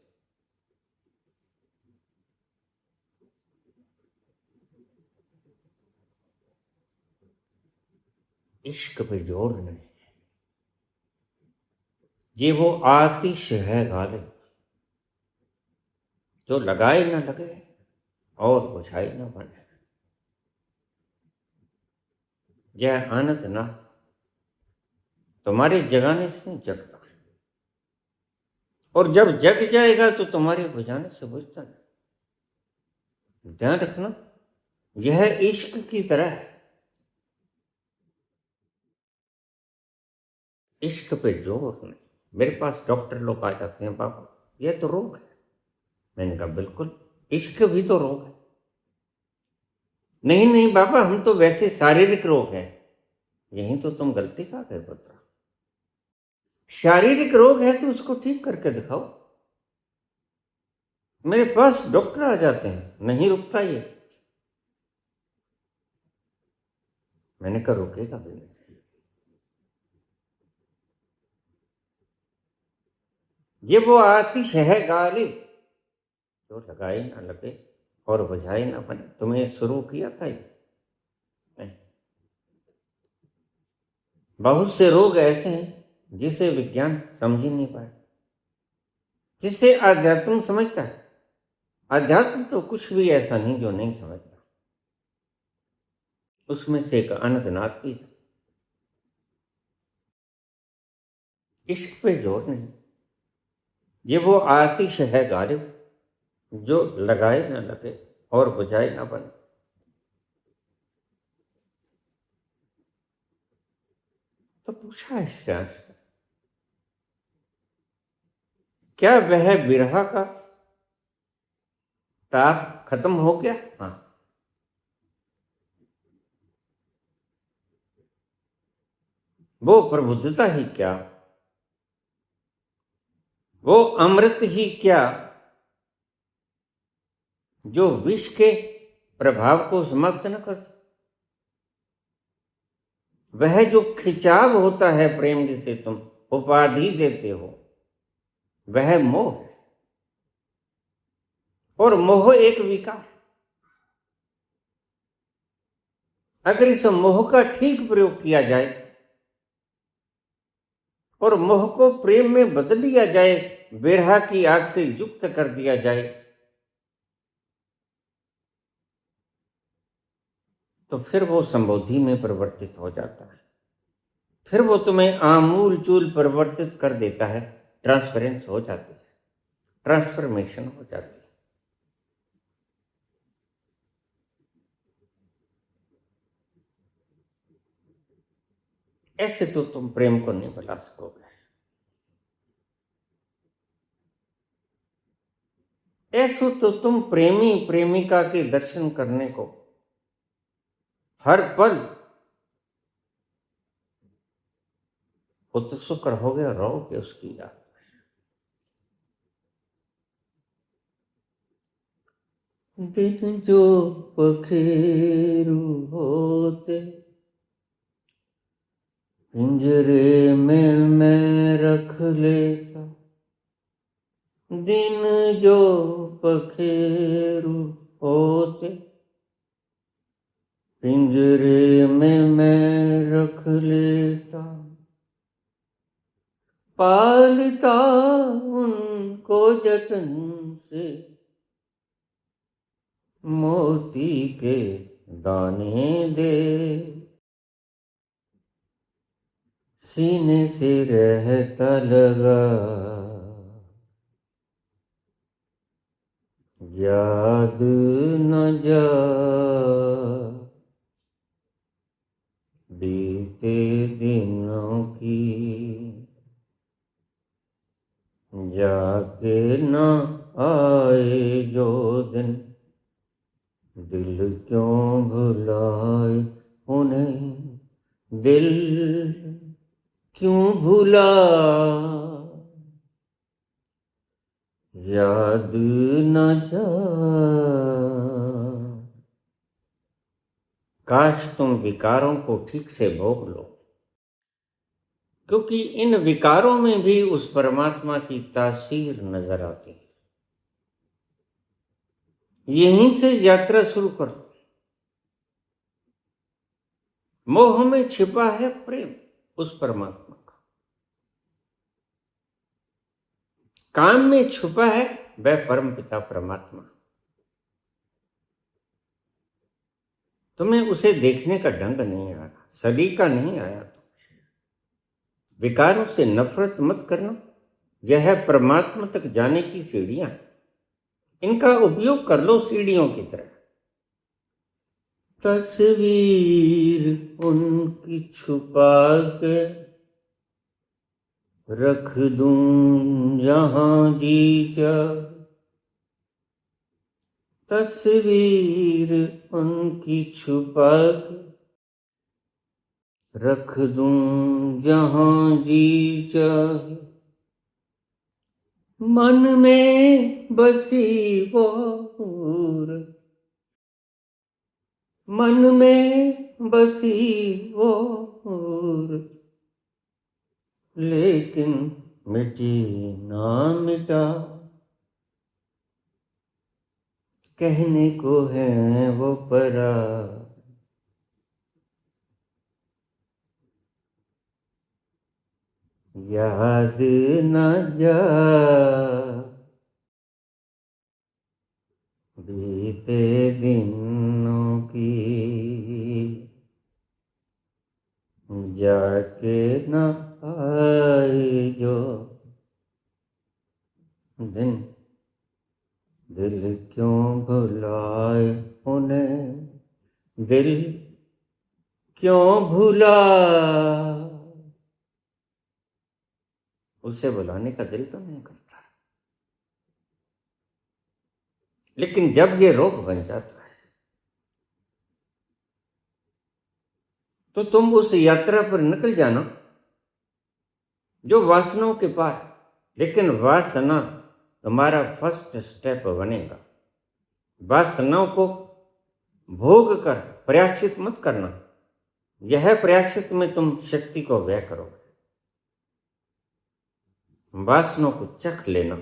इश्क पे जोर नहीं, ये वो आतिश है गालिब, जो लगाए ना लगे और बुझाए ना बने। यह आनंद ना तुम्हारे जगाने से जगता है, और जब जग जाएगा तो तुम्हारे बुझाने से बुझता नहीं। ध्यान रखना, यह इश्क की तरह है। इश्क पे जोर नहीं। मेरे पास डॉक्टर लोग आ जाते हैं, बाबा यह तो रोग है। मैंने कहा बिल्कुल, इश्क भी तो रोग है। नहीं नहीं बाबा, हम तो वैसे शारीरिक रोग है। यही तो तुम गलती खा गए पुत्र। शारीरिक रोग है तो उसको ठीक करके दिखाओ। मेरे पास डॉक्टर आ जाते हैं, नहीं रुकता ये। मैंने कहा रुकेगा भी नहीं। ये वो आतिश है गालिब, जो लगाए ना लगे और बुझाए ना बने। तुम्हें शुरू किया था ये नहीं। बहुत से रोग ऐसे हैं जिसे विज्ञान समझ ही नहीं पाए, जिसे आध्यात्म समझता है। आध्यात्म तो कुछ भी ऐसा नहीं जो नहीं समझता। उसमें से एक अनंतनाथ भी है। इश्क पे जोर नहीं, ये वो आतिश है गालिब, जो लगाए ना लगे और बुझाए ना बने। तो पूछा इससे क्या वह विरह का ताप खत्म हो गया? हाँ। वो प्रबुद्धता ही क्या, वो अमृत ही क्या, जो विष के प्रभाव को समाप्त न कर। वह जो खिंचाव होता है प्रेम, जिसे तुम उपाधि देते हो, वह मोह है। और मोह एक विकार। अगर इस मोह का ठीक प्रयोग किया जाए और मोह को प्रेम में बदल लिया जाए, विरह की आग से युक्त कर दिया जाए, तो फिर वो संबोधि में परिवर्तित हो जाता है। फिर वो तुम्हें आमूल चूल परिवर्तित कर देता है। ट्रांसफरेंस हो जाती है, ट्रांसफॉर्मेशन हो जाती है। ऐसे तो तुम प्रेम को नहीं बुला सकोगे। ऐसे तो तुम प्रेमी प्रेमिका के दर्शन करने को हर पल उत्सुक रहोगे और रहोगे उसकी याद। दिन जो पखेरु होते, पिंजरे में मैं रख लेता। दिन जो पखेरु होते, पिंजरे में मैं रख लेता, पालता उनको जतन से, मोती के दाने दे, सीने से रहता लगा, याद न जा बीते दिनों की, जाके न आए जो दिन, दिल क्यों भुलाए उन्हें, दिल क्यों भुला, याद न जा। काश तुम विकारों को ठीक से भोग लो, क्योंकि इन विकारों में भी उस परमात्मा की तासीर नजर आती है। यहीं से यात्रा शुरू करो। मोह में छिपा है प्रेम उस परमात्मा का, काम में छुपा है वह परम पिता परमात्मा। तुम्हें उसे देखने का ढंग नहीं आया, सलीका नहीं आया तो विकारों से नफरत मत करना। यह है परमात्मा तक जाने की सीढ़ियां, इनका उपयोग कर लो सीढ़ियों की तरह। तस्वीर उनकी छुपा के रख दूं जहां जी चाहे, तस्वीर उनकी छुपा के रख दूं जहां जी चाहे, मन में बसी वो मूरत, मन में बसी वो मूरत, लेकिन मिटी ना मिटा, कहने को है वो परा, याद न जा बीते दिनों की, जाके न आए जो दिन, दिल क्यों भुलाए उन्हें, दिल क्यों भुला। उसे बुलाने का दिल तो नहीं करता, लेकिन जब ये रोग बन जाता है तो तुम उस यात्रा पर निकल जाना जो वासनाओं के पार। लेकिन वासना तुम्हारा फर्स्ट स्टेप बनेगा। वासनाओं को भोग कर प्रयासित मत करना, यह प्रयासित में तुम शक्ति को व्यय करोगे। वासनाओं को चख लेना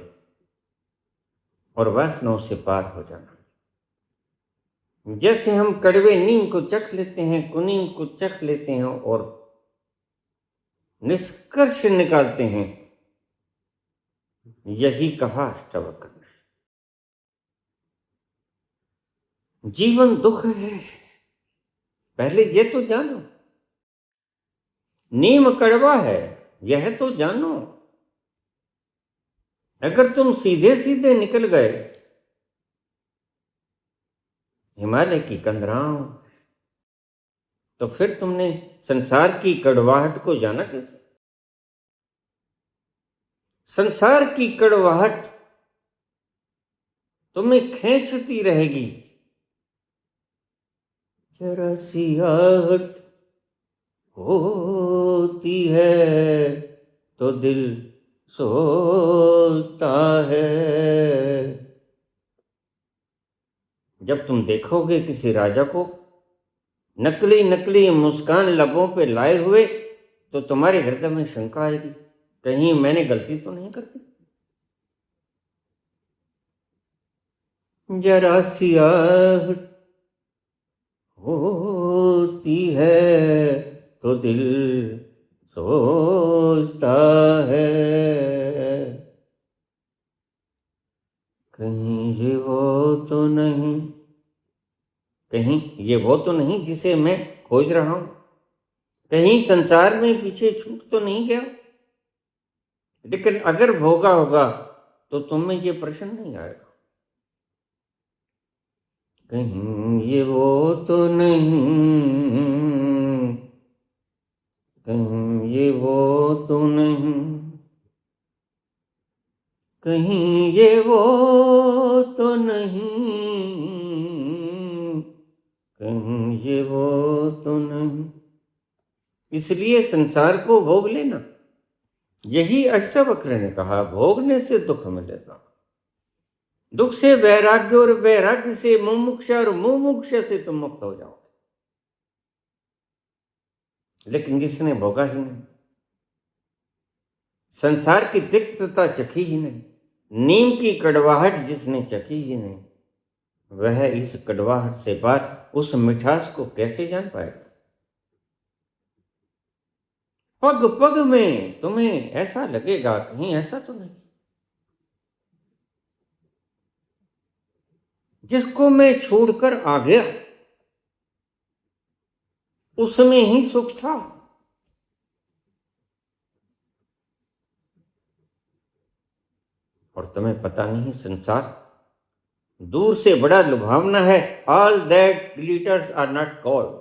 और वासनाओं से पार हो जाना। जैसे हम कड़वे नीम को चख लेते हैं, कुनीम को चख लेते हैं और निष्कर्ष निकालते हैं, यही कहा अष्टावक्र ने। जीवन दुख है, पहले ये तो जानो। नीम कड़वा है, यह तो जानो। अगर तुम सीधे सीधे निकल गए हिमालय की कंदराओं, तो फिर तुमने संसार की कड़वाहट को जाना कैसे? संसार की कड़वाहट तुम्हें खींचती रहेगी। जरा सी आहट होती है तो दिल सोता है। जब तुम देखोगे किसी राजा को नकली नकली मुस्कान लबों पे लाए हुए, तो तुम्हारे हृदय में शंका आएगी, कहीं मैंने गलती तो नहीं कर दी। जरा सी आहट होती है तो दिल सोचता है, कहीं ये वो तो नहीं, कहीं ये वो तो नहीं जिसे मैं खोज रहा हूं, कहीं संसार में पीछे छूट तो नहीं गया। लेकिन अगर भोगा होगा तो तुम में ये प्रश्न नहीं आएगा, कहीं ये वो तो नहीं, कहीं ये वो तो नहीं, कहीं ये वो तो नहीं, कहीं ये वो तो नहीं। इसलिए संसार को भोग लेना, यही अष्टावक्र ने कहा, भोगने से दुख मिलेगा। दुख से वैराग्य और वैराग्य से मुमुक्षा और मुमुक्षा से तुम मुक्त हो जाओगे। लेकिन जिसने भोगा ही नहीं, संसार की तिक्तता चखी ही नहीं, नीम की कड़वाहट जिसने चखी ही नहीं, वह इस कड़वाहट से पार उस मिठास को कैसे जान पाएगा। पग पग में तुम्हें ऐसा लगेगा कहीं ऐसा तो नहीं, जिसको मैं छोड़कर आ गया उसमें ही सुख था। और तुम्हें पता नहीं संसार दूर से बड़ा लुभावना है। All that glitters are not gold.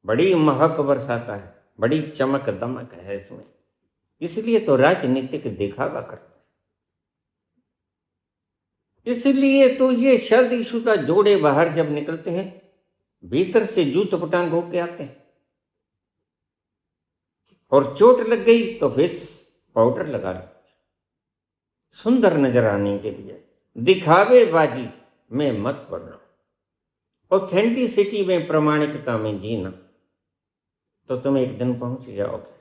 बड़ी महक बरसाता है, बड़ी चमक दमक है इसमें, इसलिए तो राजनीतिक दिखावा करते हैं। इसलिए तो ये शादीशुदा जोड़े बाहर जब निकलते हैं भीतर से जूत पटांग होके आते हैं, और चोट लग गई तो फेस पाउडर लगा लो सुंदर नजर आने के लिए। दिखावेबाजी में मत पड़ना, ऑथेंटिसिटी में, प्रामाणिकता में जीना, तो तुम एक दिन पहुंच जाओगे।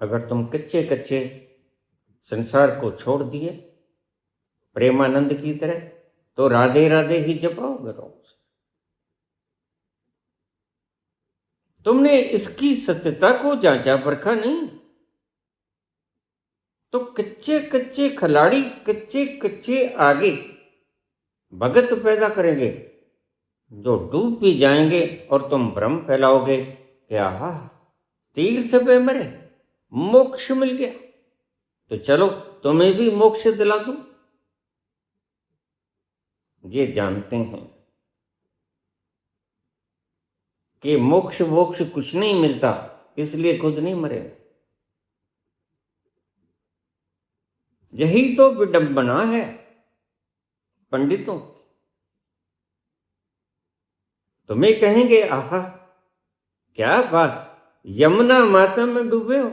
अगर तुम कच्चे कच्चे संसार को छोड़ दिए प्रेमानंद की तरह, तो राधे राधे ही जपाओगे रोज। तुमने इसकी सत्यता को जांचा परखा नहीं, तो कच्चे कच्चे खिलाड़ी कच्चे कच्चे आगे भगत पैदा करेंगे जो डूब भी जाएंगे, और तुम भ्रम फैलाओगे कि आहा तीर्थ पे मरे, मोक्ष मिल गया, तो चलो तुम्हें भी मोक्ष दिला दूं। ये जानते हैं कि मोक्ष वोक्ष कुछ नहीं मिलता, इसलिए खुद नहीं मरे। यही तो विडंबना है पंडितों। तुम्हें कहेंगे आहा क्या बात, यमुना माता में डूबे हो।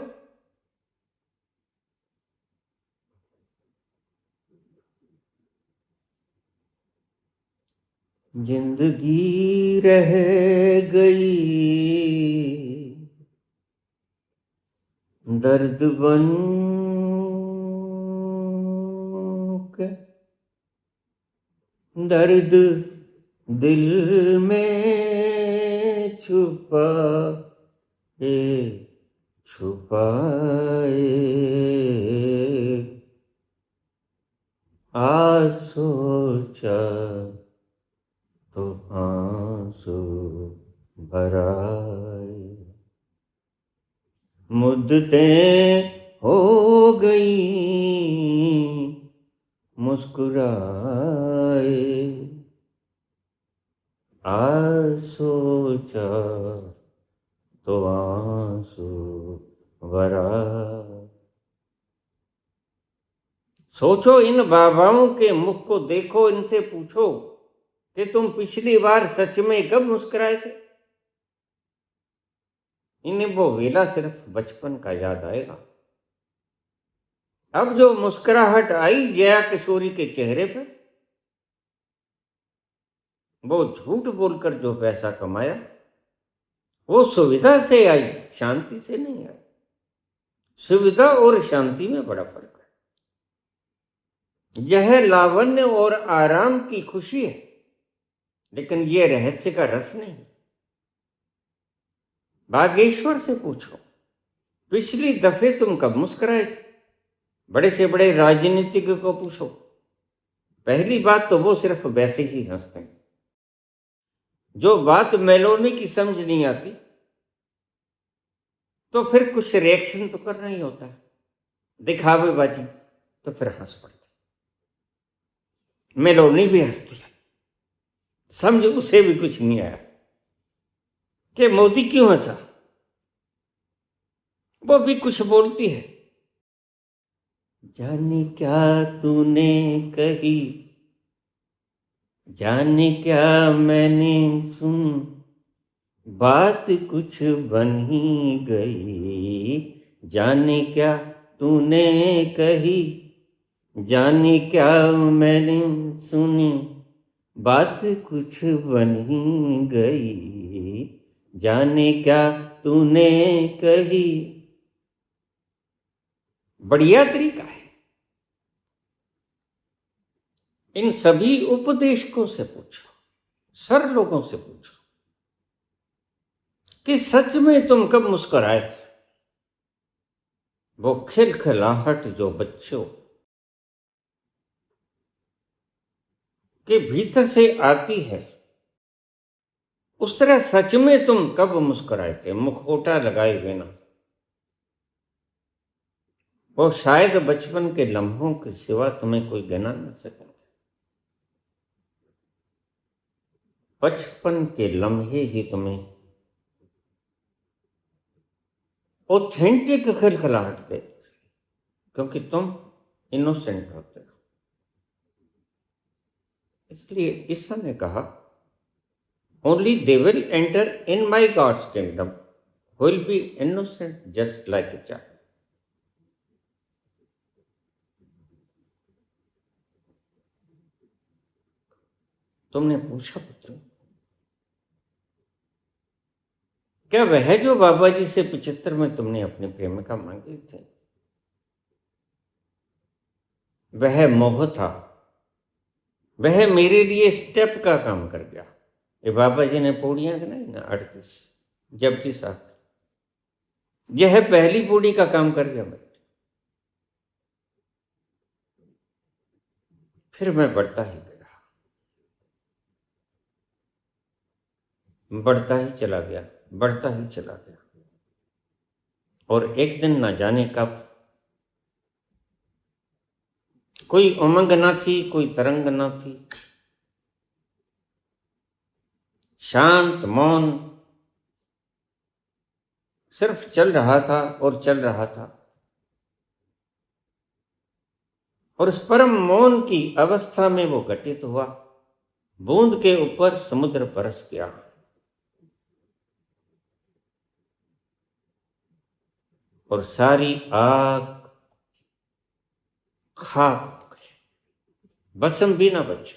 जिंदगी रह गई दर्द बन के, दर्द दिल में छुपाए छुपाए, आ सोचा तो आंसू भराए, मुद्दतें हो गई मुस्कुराए, आ सोचा तो आंसू भराए। सोचो इन बाबाओं के मुख को देखो, इनसे पूछो कि तुम पिछली बार सच में कब मुस्कुराए थे। इन्हें वो वेला सिर्फ बचपन का याद आएगा। अब जो मुस्कुराहट आई जया किशोरी के चेहरे पर, वो झूठ बोलकर जो पैसा कमाया वो सुविधा से आई, शांति से नहीं आई। सुविधा और शांति में बड़ा फर्क है। यह लावण्य और आराम की खुशी है, लेकिन यह रहस्य का रस नहीं। बागेश्वर से पूछो, पिछली दफे तुम कब मुस्कुराए थे? बड़े से बड़े राजनीतिज्ञ को पूछो, पहली बात तो वो सिर्फ वैसे ही हंसते हैं। जो बात मेलोनी की समझ नहीं आती तो फिर कुछ रिएक्शन तो करना ही होता है, दिखावेबाजी, तो फिर हंस पड़ते। मेलोनी भी हंसती है, समझ उसे भी कुछ नहीं आया कि मोदी क्यों हंसा। वो भी कुछ बोलती है, जाने क्या तूने कही, जाने क्या मैंने सुन, बात कुछ बन ही गई। जाने क्या तूने कही, जाने क्या मैंने सुनी, बात कुछ बन ही गई। जाने क्या तूने कही। बढ़िया तरीका है। इन सभी उपदेशकों से पूछो, सर लोगों से पूछो कि सच में तुम कब मुस्कुराए थे। वो खिलखिलाहट जो बच्चों के भीतर से आती है, उस तरह सच में तुम कब मुस्कुराए थे, मुखौटा लगाए बिना। वो शायद बचपन के लम्हों के सिवा तुम्हें कोई गिना न सके। बचपन के लम्हे ही तुम्हें ऑथेंटिक खिलखिलाहट देते, क्योंकि तुम इनोसेंट होते हो। इसलिए ईसा ने कहा, only they will enter in my God's kingdom will be innocent just like a child. तुमने पूछा पुत्र, क्या वह जो बाबा जी से 75 में तुमने अपनी प्रेमिका मांगी थी, वह मोह था? वह मेरे लिए स्टेप का काम कर गया। ये बाबा जी ने पौड़ियां गिनाई ना 38, जबकि साहब यह पहली पौड़ी का काम कर गया। फिर मैं बढ़ता ही गया, बढ़ता ही चला गया, बढ़ता ही चला गया। और एक दिन ना जाने कब, कोई उमंग ना थी, कोई तरंग ना थी, शांत मौन सिर्फ चल रहा था और चल रहा था। और उस परम मौन की अवस्था में वो घटित हुआ, बूंद के ऊपर समुद्र बरस गया। और सारी आग खाक हो गई, बसम भी ना बची।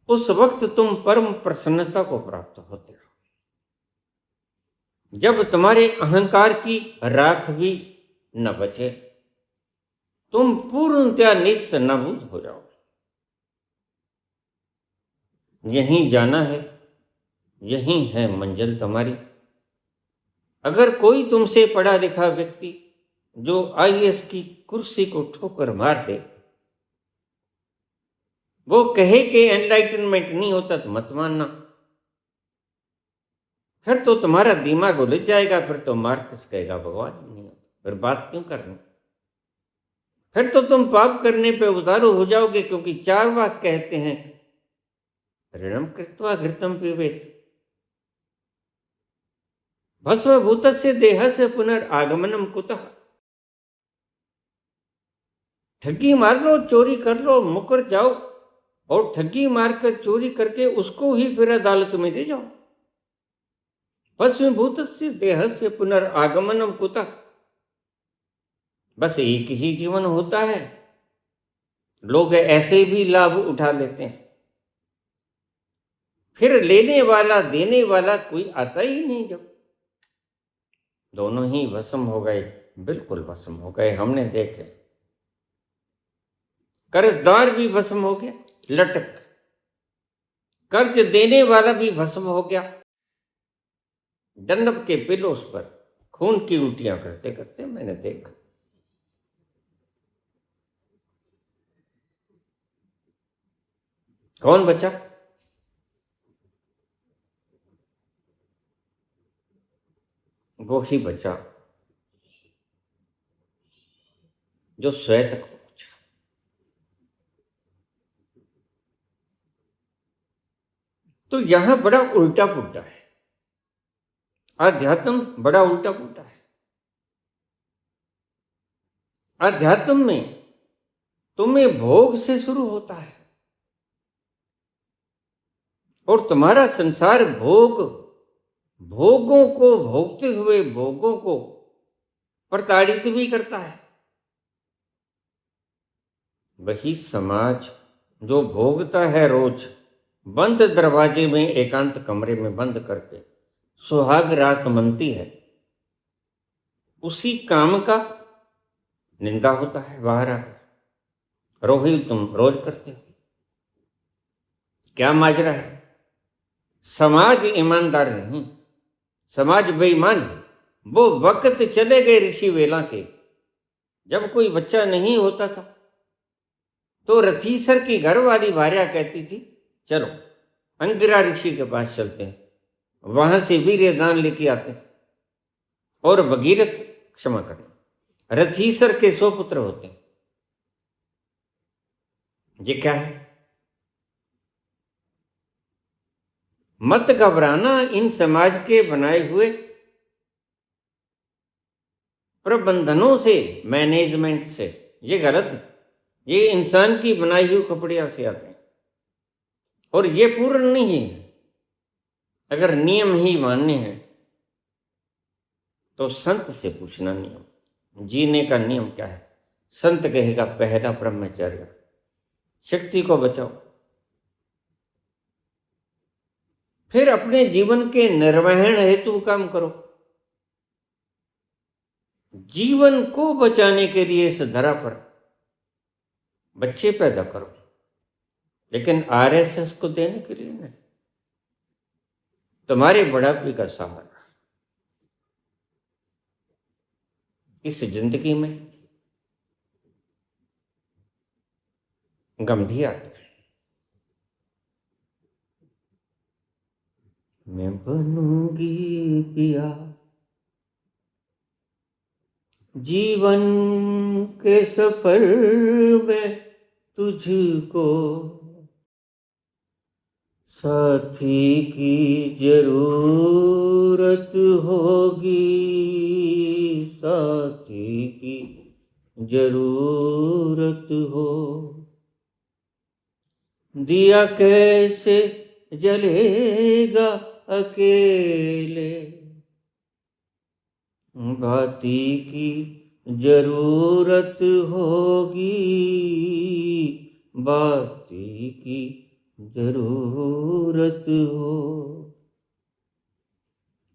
उस वक्त तुम परम प्रसन्नता को प्राप्त होते हो, जब तुम्हारे अहंकार की राख भी न बचे, तुम पूर्णतया निस्त नाबूद हो जाओ। यहीं जाना है, यहीं है मंजिल तुम्हारी। अगर कोई तुमसे पढ़ा लिखा व्यक्ति जो आईएएस की कुर्सी को ठोकर मार दे, वो कहे कि एनलाइटनमेंट नहीं होता, तो मत मानना। फिर तो तुम्हारा दिमाग उलझ जाएगा, फिर तो मार्क्स कहेगा भगवान ही नहीं होता, फिर बात क्यों करनी। फिर तो तुम पाप करने पे उतारू हो जाओगे, क्योंकि चार्वाक कहते हैं, ऋणम कृत्वा घृतम पिबेत, भस्मभूतस्य देहस्य पुनर्आगमनम कुतः। ठगी मार लो, चोरी कर लो, मुकर जाओ, और ठगी मारकर चोरी करके उसको ही फिर अदालत में दे जाओ। भस्मभूतस्य देहस्य पुनर्आगमनम कुतः। बस एक ही जीवन होता है, लोग ऐसे भी लाभ उठा लेते हैं। फिर लेने वाला देने वाला कोई आता ही नहीं। जब दोनों ही वशम हो गए, बिल्कुल वशम हो गए, हमने देखे। कर्जदार भी वशम हो गया लटक, कर्ज देने वाला भी भस्म हो गया डंडब के पिलोस पर खून की उल्टियां करते करते, मैंने देखा। कौन बचा? वो ही बचा जो स्वयं तक पहुंचा। तो यहां बड़ा उल्टा पुल्टा है, अध्यात्म बड़ा उल्टा पुल्टा है। अध्यात्म में तुम्हें भोग से शुरू होता है और तुम्हारा संसार भोगों को भोगते हुए भोगों को प्रताड़ित भी करता है। वही समाज जो भोगता है रोज बंद दरवाजे में एकांत कमरे में बंद करके सुहाग रात मनती है, उसी काम का निंदा होता है बाहर आकर। रोहित तुम रोज करते हो, क्या माजरा है? समाज ईमानदार नहीं, समाज बेईमान है। वो वक्त चले गए ऋषि वेला के, जब कोई बच्चा नहीं होता था तो रथीसर की घर वाली भार्या कहती थी चलो अंगिरा ऋषि के पास चलते हैं, वहां से वीर्य दान लेके आते हैं। और भगीरथ, क्षमा करें, रथीसर के 100 पुत्र होते हैं। ये क्या है? मत घबराना इन समाज के बनाए हुए प्रबंधनों से, मैनेजमेंट से। ये गलत है, ये इंसान की बनाई हुई कपड़िया से आते हैं और ये पूर्ण नहीं है। अगर नियम ही मानने हैं तो संत से पूछना नियम, जीने का नियम क्या है। संत कहेगा पहला ब्रह्मचर्य, शक्ति को बचाओ। फिर अपने जीवन के निर्वहन हेतु काम करो। जीवन को बचाने के लिए इस धरा पर बच्चे पैदा करो, लेकिन आरएसएस को देने के लिए नहीं। तुम्हारे बुढ़ापे का सहारा इस जिंदगी में गम भी आते हैं। मैं बनूंगी पिया जीवन के सफर में तुझको, साथी की जरूरत होगी, साथी की जरूरत हो। दिया कैसे जलेगा अकेले, बाती की जरूरत होगी, बाती की जरूरत हो।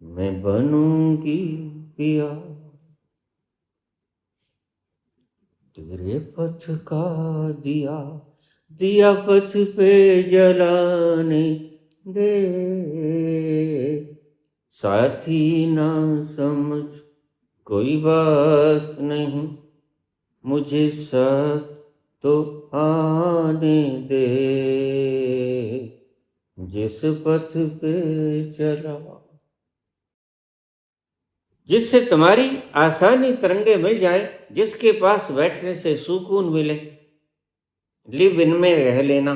मैं बनूंगी पिया तेरे पथ का दिया, दिया पथ पे जलाने दे। साथी ना समझ कोई बात नहीं, मुझे साथ तो आने दे। जिस पथ पे चला, जिससे तुम्हारी आसानी तरंगे मिल जाए, जिसके पास बैठने से सुकून मिले, लिव इन में रह लेना।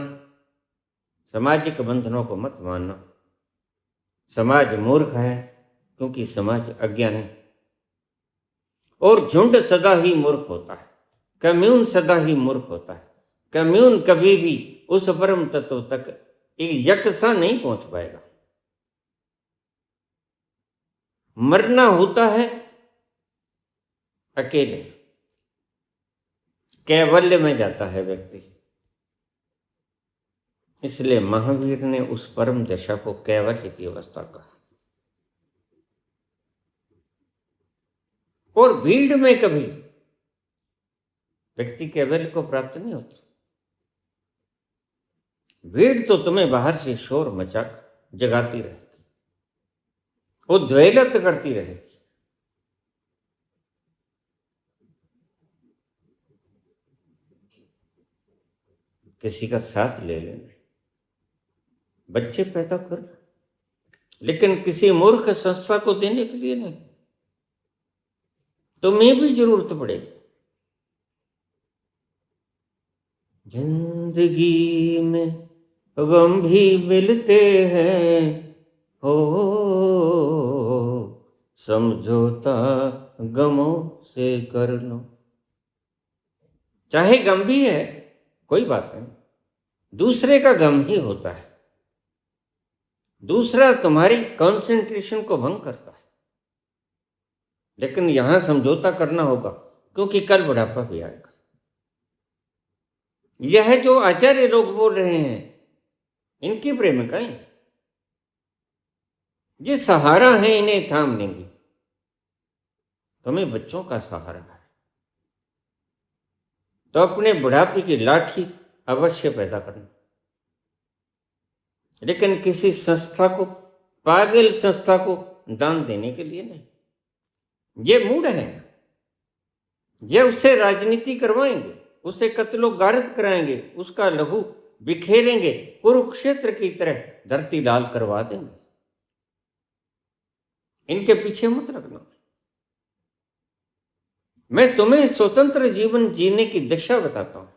सामाजिक बंधनों को मत मानना। समाज मूर्ख है क्योंकि समाज अज्ञानी, और झुंड सदा ही मूर्ख होता है, कम्यून सदा ही मूर्ख होता है। कम्यून कभी भी उस परम तत्व तक एक यकसा नहीं पहुंच पाएगा। मरना होता है अकेले, कैवल्य में जाता है व्यक्ति। इसलिए महावीर ने उस परम दशा को कैवल्य की अवस्था कहा। और भीड़ में कभी व्यक्ति कैवल्य को प्राप्त नहीं होता। भीड़ तो तुम्हें बाहर से शोर मचा जगाती रहेगी, उद्वेलित करती रहेगी। किसी का साथ ले लेना, बच्चे पैदा कर, लेकिन किसी मूर्ख संस्था को देने के लिए नहीं। तुम्हें भी जरूरत पड़ेगी। जिंदगी में गम भी मिलते हैं, हो समझौता गमों से कर लो। चाहे गम भी है, कोई बात नहीं, दूसरे का गम ही होता है। दूसरा तुम्हारी कंसंट्रेशन को भंग करता है, लेकिन यहां समझौता करना होगा, क्योंकि कल बुढ़ापा भी आएगा। यह जो आचार्य लोग बोल रहे हैं, इनकी प्रेमिकाएं, ये सहारा है, इन्हें थाम लेंगी। तुम्हें बच्चों का सहारा है, तो अपने बुढ़ापे की लाठी अवश्य पैदा करना, लेकिन किसी संस्था को, पागल संस्था को दान देने के लिए नहीं। ये मूड है, ये उससे राजनीति करवाएंगे, उसे कत्लो गारत कराएंगे, उसका लहू बिखेरेंगे, कुरुक्षेत्र की तरह धरती लाल करवा देंगे। इनके पीछे मत लगना। मैं तुम्हें स्वतंत्र जीवन जीने की दिशा बताता हूं।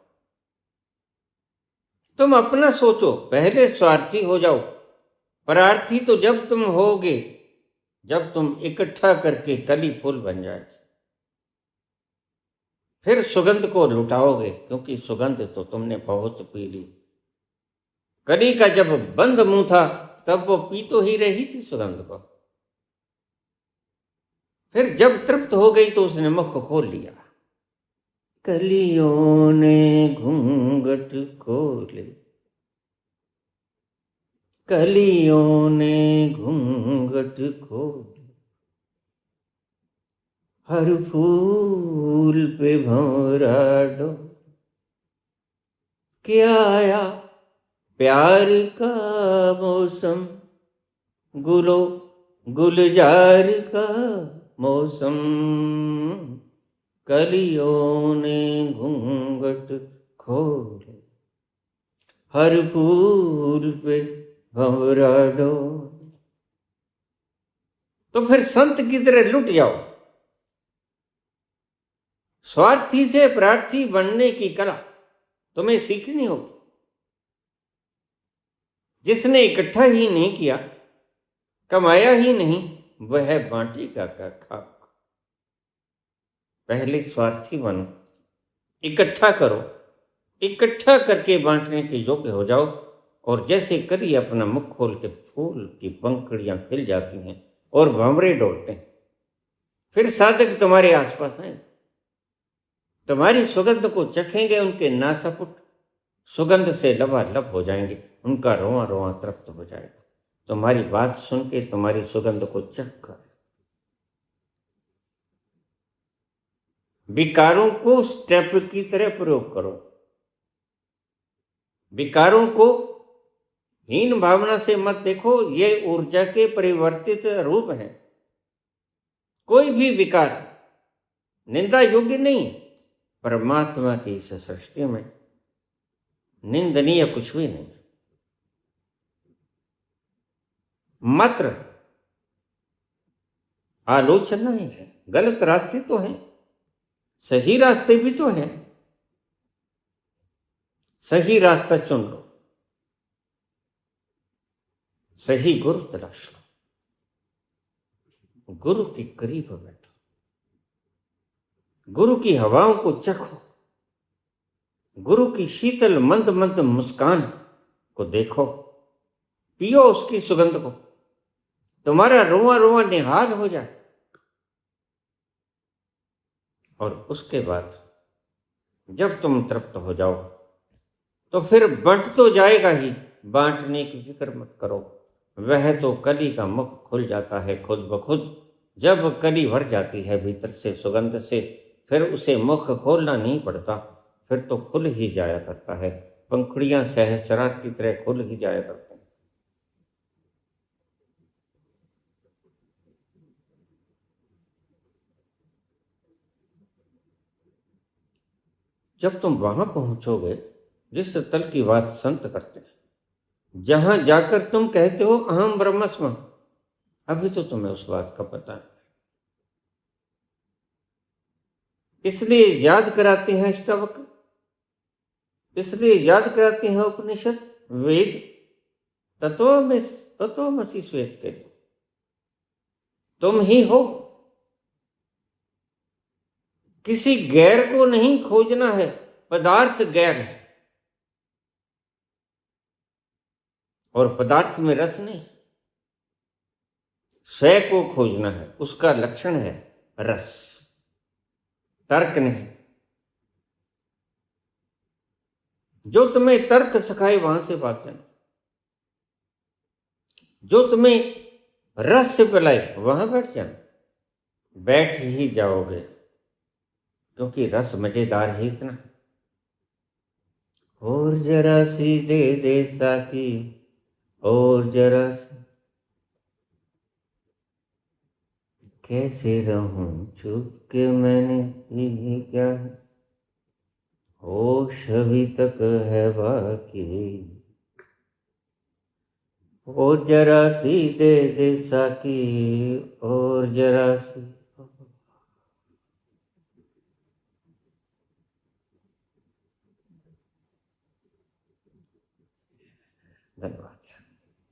तुम अपना सोचो, पहले स्वार्थी हो जाओ। परार्थी तो जब तुम होगे, जब तुम इकट्ठा करके कली फूल बन जाएगी, फिर सुगंध को लुटाओगे, क्योंकि सुगंध तो तुमने बहुत पी ली। कली का जब बंद मुंह था, तब वो पी तो ही रही थी सुगंध को। फिर जब तृप्त हो गई तो उसने मुख खोल लिया। कलियों ने घूंघट खोले, कलियों ने घूंघट खोले, हर फूल पे भंवरा डो, क्या आया प्यार का मौसम, गुलो गुलजार का मौसम, कलियों ने घूंघट खोले, हर फूल पे भंवरा डो। तो फिर संत की तरह लुट जाओ। स्वार्थी से प्रार्थी बनने की कला तुम्हें सीखनी होगी। जिसने इकट्ठा ही नहीं किया, कमाया ही नहीं, वह बांटेगा क्या खाक। पहले स्वार्थी बनो, इकट्ठा करो, इकट्ठा करके बांटने के योग्य हो जाओ। और जैसे कभी अपना मुख खोल के फूल की पंखुड़ियां खिल जाती हैं और भंवरे डोलते हैं, फिर साधक तुम्हारे आसपास आएंगे, तुम्हारी सुगंध को चखेंगे, उनके नासापुट सुगंध से लबालब हो जाएंगे, उनका रोआ रोआ तृप्त हो जाएगा, तुम्हारी बात सुन के, तुम्हारी सुगंध को चख कर। विकारों को स्टेप की तरह प्रयोग करो। विकारों को हीन भावना से मत देखो, ये ऊर्जा के परिवर्तित रूप हैं। कोई भी विकार निंदा योग्य नहीं। परमात्मा की इस सृष्टि में निंदनीय कुछ भी नहीं। मात्र आलोचना ही है। गलत रास्ते तो हैं, सही रास्ते भी तो हैं। सही रास्ता चुन लो, सही गुरु तलाश लो, गुरु के करीब बैठो, गुरु की हवाओं को चखो, गुरु की शीतल मंद मंद मुस्कान को देखो, पियो उसकी सुगंध को, तुम्हारा रोआ रोआ निहाल हो जाए। और उसके बाद जब तुम तृप्त हो जाओ, तो फिर बंट तो जाएगा ही, बांटने की फिक्र मत करो, वह तो कली का मुख खुल जाता है खुद ब खुद। जब कली भर जाती है भीतर से सुगंध से, फिर उसे मुख खोलना नहीं पड़ता, फिर तो खुल ही जाया करता है। पंखुड़ियां सहस्रार की तरह खुल ही जाया करते हैं। जब तुम वहां पहुंचोगे जिस तल की बात संत करते हैं, जहां जाकर तुम कहते हो अहम ब्रह्मस्म, अभी तो तुम्हें उस बात का पता नहीं, इसलिए याद कराते हैं अष्टावक्र, इसलिए याद कराते हैं उपनिषद, वेद। तत्वमसि श्वेत के तुम ही हो। किसी गैर को नहीं खोजना है, पदार्थ गैर है, और पदार्थ में रस नहीं। स्वयं को खोजना है, उसका लक्षण है रस, तर्क नहीं। जो तुम्हें तर्क सिखाए वहां से भाग जाना, जो तुम्हें रस से पिलाए वहां बैठ जाना। बैठ ही जाओगे, क्योंकि रस मजेदार है इतना। और जरा सी दे दे साकी, और जरा सी, कैसे रहूं चुप के मैंने ही क्या है, होश अभी तक है बाकी। और जरा सी दे दे साकी, और जरा सी। धन्यवाद।